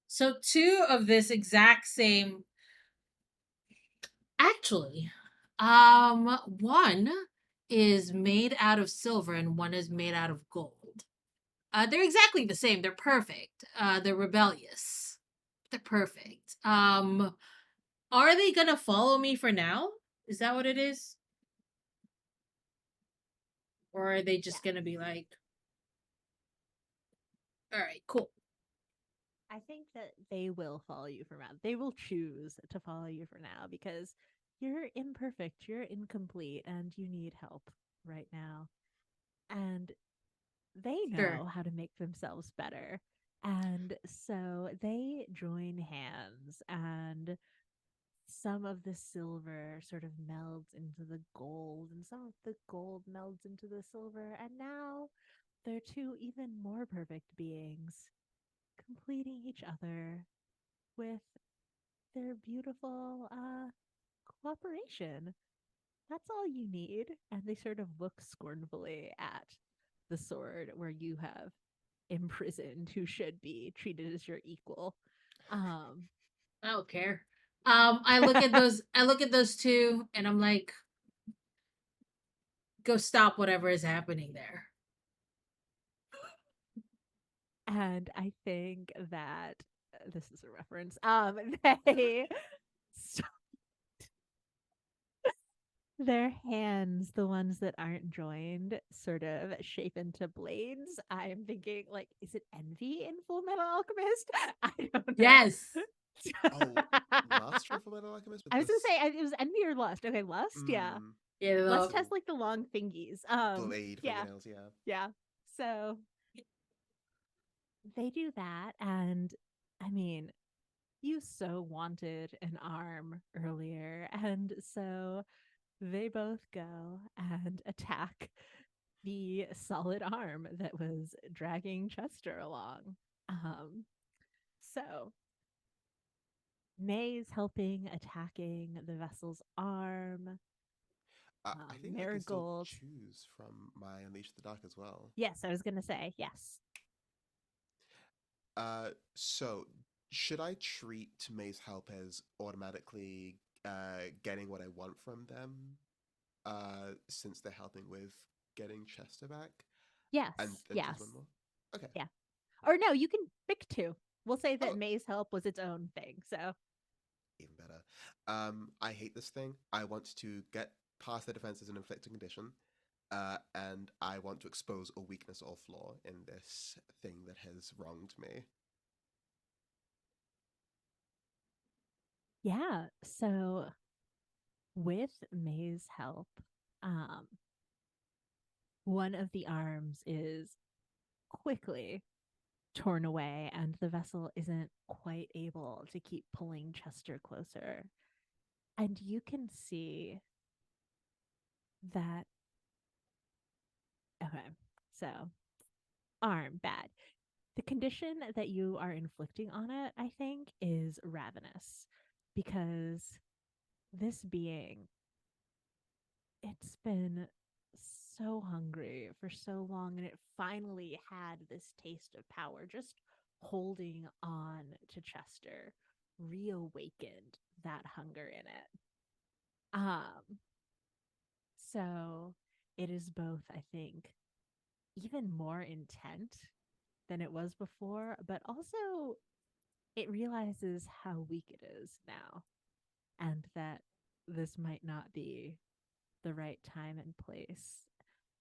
So 2 of this exact same. Actually, 1 is made out of silver and 1 is made out of gold. They're exactly the same. They're perfect. They're rebellious. They're perfect. Are they gonna follow me for now? Is that what it is? Or are they just gonna be like, all right, cool. I think that they will follow you for now. They will choose to follow you for now because you're imperfect, you're incomplete, and you need help right now. And they Sure. know how to make themselves better. And so they join hands, and some of the silver sort of melds into the gold, and some of the gold melds into the silver. And now they're 2 even more perfect beings, completing each other with their beautiful cooperation. That's all you need. And they sort of look scornfully at the sword where you have imprisoned who should be treated as your equal. I don't care. I look at those. I look at those 2, and I'm like, go stop whatever is happening there. And I think that this is a reference. They their hands, the ones that aren't joined, sort of shape into blades. I'm thinking, like, is it envy in Full Metal Alchemist? I don't know. Yes. Oh, lust from Fullmetal Alchemist. I was gonna say it was envy or lust. Okay, lust, yeah. Yeah. Lust has like the long fingies. Blade Yeah, fingernails. Yeah. yeah. So they do that, and I mean, You so wanted an arm earlier, and so they both go and attack the solid arm that was dragging Chester along. Um, so May's helping attacking the vessel's arm. I think I can still Marigold. choose from my Unleash the Dark as well. Yes, I was going to say yes. So should I treat May's help as automatically getting what I want from them, since they're helping with getting Chester back, and Yes, then choose yes. one more? Okay, Yeah. Or no, you can pick two. We'll say that oh, May's help was its own thing. So, even better. I hate this thing. I want to get past the defenses and inflict a condition, and I want to expose a weakness or flaw in this thing that has wronged me. yeah. So, with May's help, um, one of the arms is quickly torn away, and the vessel isn't quite able to keep pulling Chester closer. And you can see that. Okay, so arm bad. The condition that you are inflicting on it, I think, is ravenous because this being, it's been so hungry for so long and it finally had this taste of power. Just holding on to Chester reawakened that hunger in it. So it is both, I think, even more intent than it was before, but also it realizes how weak it is now and that this might not be the right time and place.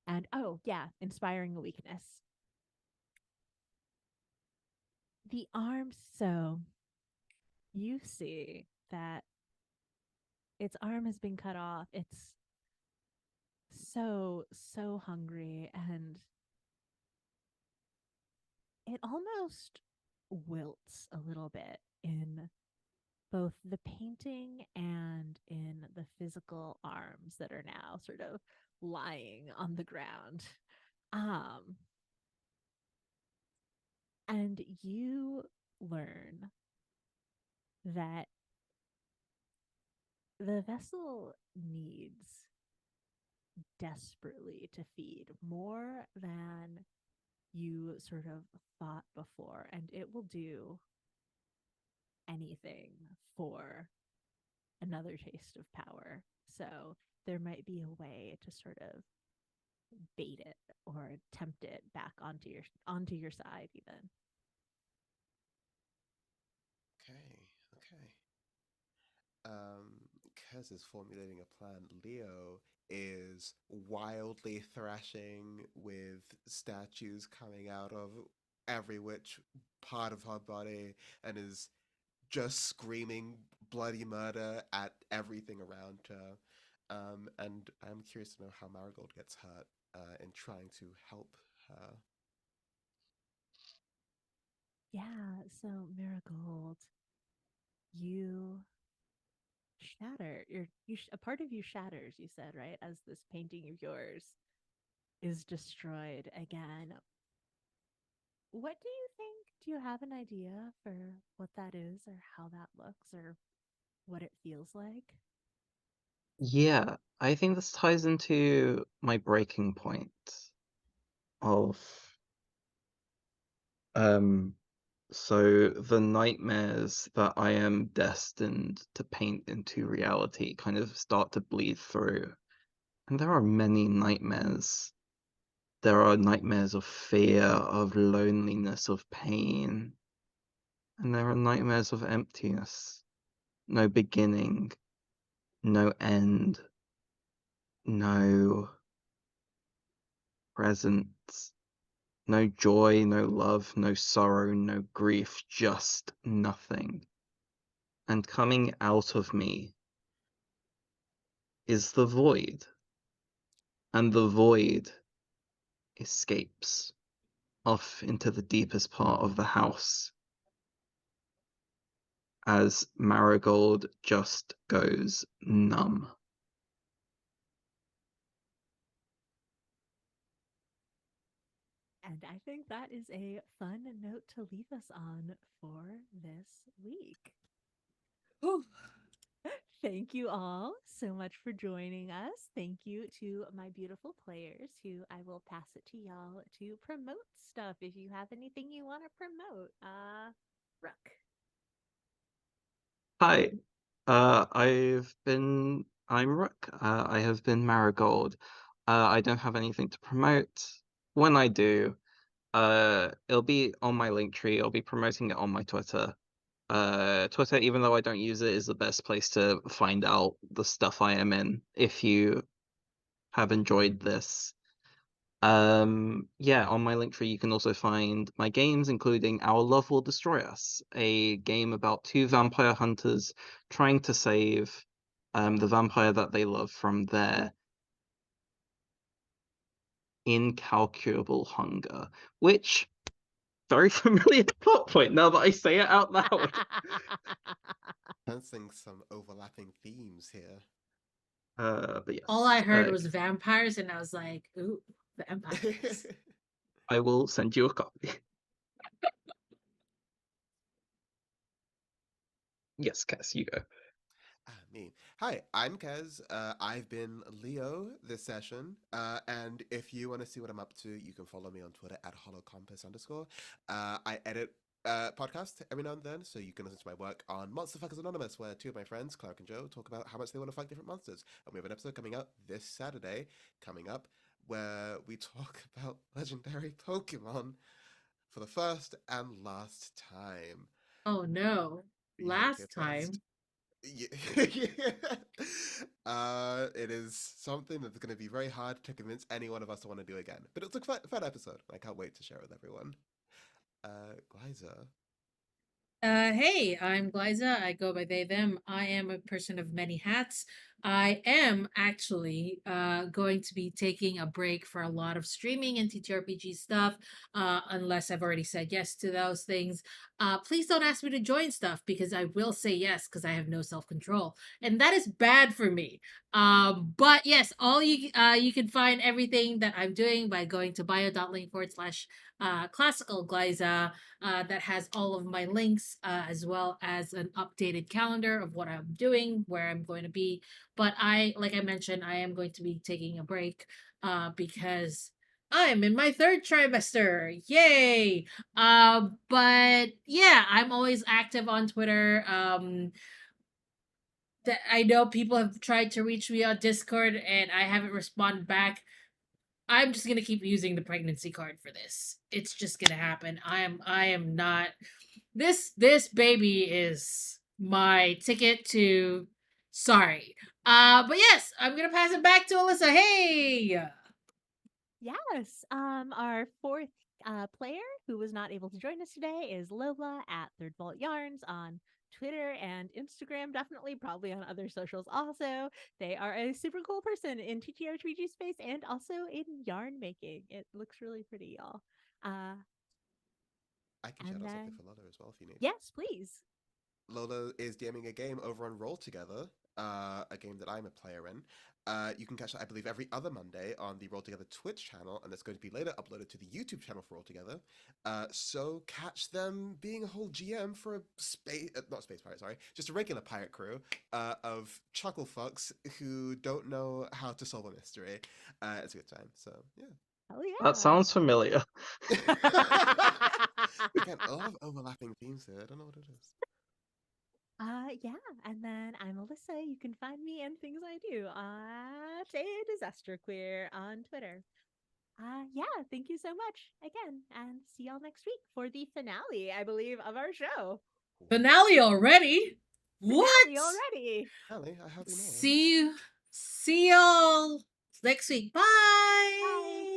And oh, yeah, inspiring a weakness. The arms, so you see that its arm has been cut off. It's so hungry and it almost wilts a little bit in both the painting and in the physical arms that are now sort of lying on the ground. Um, and you learn that the vessel needs desperately to feed more than you sort of thought before, and it will do anything for another taste of power. So there might be a way to sort of bait it or tempt it back onto your side even. Okay, okay. Kez is formulating a plan. Leo is wildly thrashing with statues coming out of every which part of her body and is just screaming bloody murder at everything around her. And I'm curious to know how Marigold gets hurt in trying to help her. Yeah, so Marigold, you shatter. A part of you shatters, you said, right? As this painting of yours is destroyed again. What do you think? Do you have an idea for what that is or how that looks or what it feels like? Yeah, I think this ties into my breaking point of um so the nightmares that I am destined to paint into reality kind of start to bleed through. And there are many nightmares. There are nightmares of fear, of loneliness, of pain, and there are nightmares of emptiness. No beginning, no end, no presence, no joy, no love, no sorrow, no grief, just nothing. And coming out of me is the void, and the void escapes off into the deepest part of the house. as Marigold just goes numb. And I think that is a fun note to leave us on for this week. Whew. Thank you all so much for joining us. Thank you to my beautiful players who I will pass it to y'all to promote stuff if you have anything you want to promote. Rook. Hi, I'm Rook. I have been Marigold. I don't have anything to promote. When I do, it'll be on my link tree. I'll be promoting it on my Twitter. Twitter, even though I don't use it, is the best place to find out the stuff I am in if you have enjoyed this. Yeah, on my link tree you can also find my games, including Our Love Will Destroy Us, a game about two vampire hunters trying to save the vampire that they love from their incalculable hunger, which very familiar plot point now that I say it out loud. Sensing some overlapping themes here. But yes, All I heard was vampires, and I was like, ooh, vampires. I will send you a copy. Yes, Cass, you go. Me. Hi, I'm Kez. I've been Leo this session. And if you want to see what I'm up to, you can follow me on Twitter at holocompass_. I edit podcasts every now and then, so you can listen to my work on Monster Fuckers Anonymous, where two of my friends, Clark and Joe, talk about how much they want to fuck different monsters. And we have an episode coming up this Saturday, where we talk about legendary Pokemon for the first and last time. Oh no. Be here to Last hear the rest. time. It is something that's going to be very hard to convince any one of us to want to do again. But it's a fun episode. I can't wait to share it with everyone. Glyza. Hey, I'm Glyza. I go by they, them. I am a person of many hats. I am actually going to be taking a break for a lot of streaming and TTRPG stuff, unless I've already said yes to those things. Please don't ask me to join stuff because I will say yes because I have no self control, and that is bad for me. But yes, all you can find everything that I'm doing by going to bio.link/classical Glyza. That has all of my links as well as an updated calendar of what I'm doing, where I'm going to be. But like I mentioned, I am going to be taking a break because I'm in my third trimester. Yay! But yeah, I'm always active on Twitter. That I know people have tried to reach me on Discord and I haven't responded back. I'm just gonna keep using the pregnancy card for this. It's just gonna happen. I am not this baby is my ticket to sorry. But yes, I'm gonna pass it back to Alyssa. Hey! Yes. Our fourth player who was not able to join us today is Lola at Third Vault Yarns on Twitter and Instagram, definitely, probably on other socials also. They are a super cool person in TTRPG space and also in yarn making. It looks really pretty, y'all. I can shout out something for Lola as well if you need. Yes, please. Lola is DMing a game over on Roll Together, a game that I'm a player in. You can catch that, I believe, every other Monday on the Roll Together Twitch channel, and it's going to be later uploaded to the YouTube channel for Roll Together. So catch them being a whole GM for a not space pirate, sorry, just a regular pirate crew of chuckle fucks who don't know how to solve a mystery. It's a good time. So yeah. Oh yeah. That sounds familiar. Again, a lot of overlapping themes here. I don't know what it is. Yeah, and then I'm Alyssa. You can find me and things I do at a disaster queer on Twitter. Yeah, thank you so much again, and see y'all next week for the finale, I believe, of our show. Finale already? What? Finale already? Finale, I have you more. See y'all next week. Bye. Bye.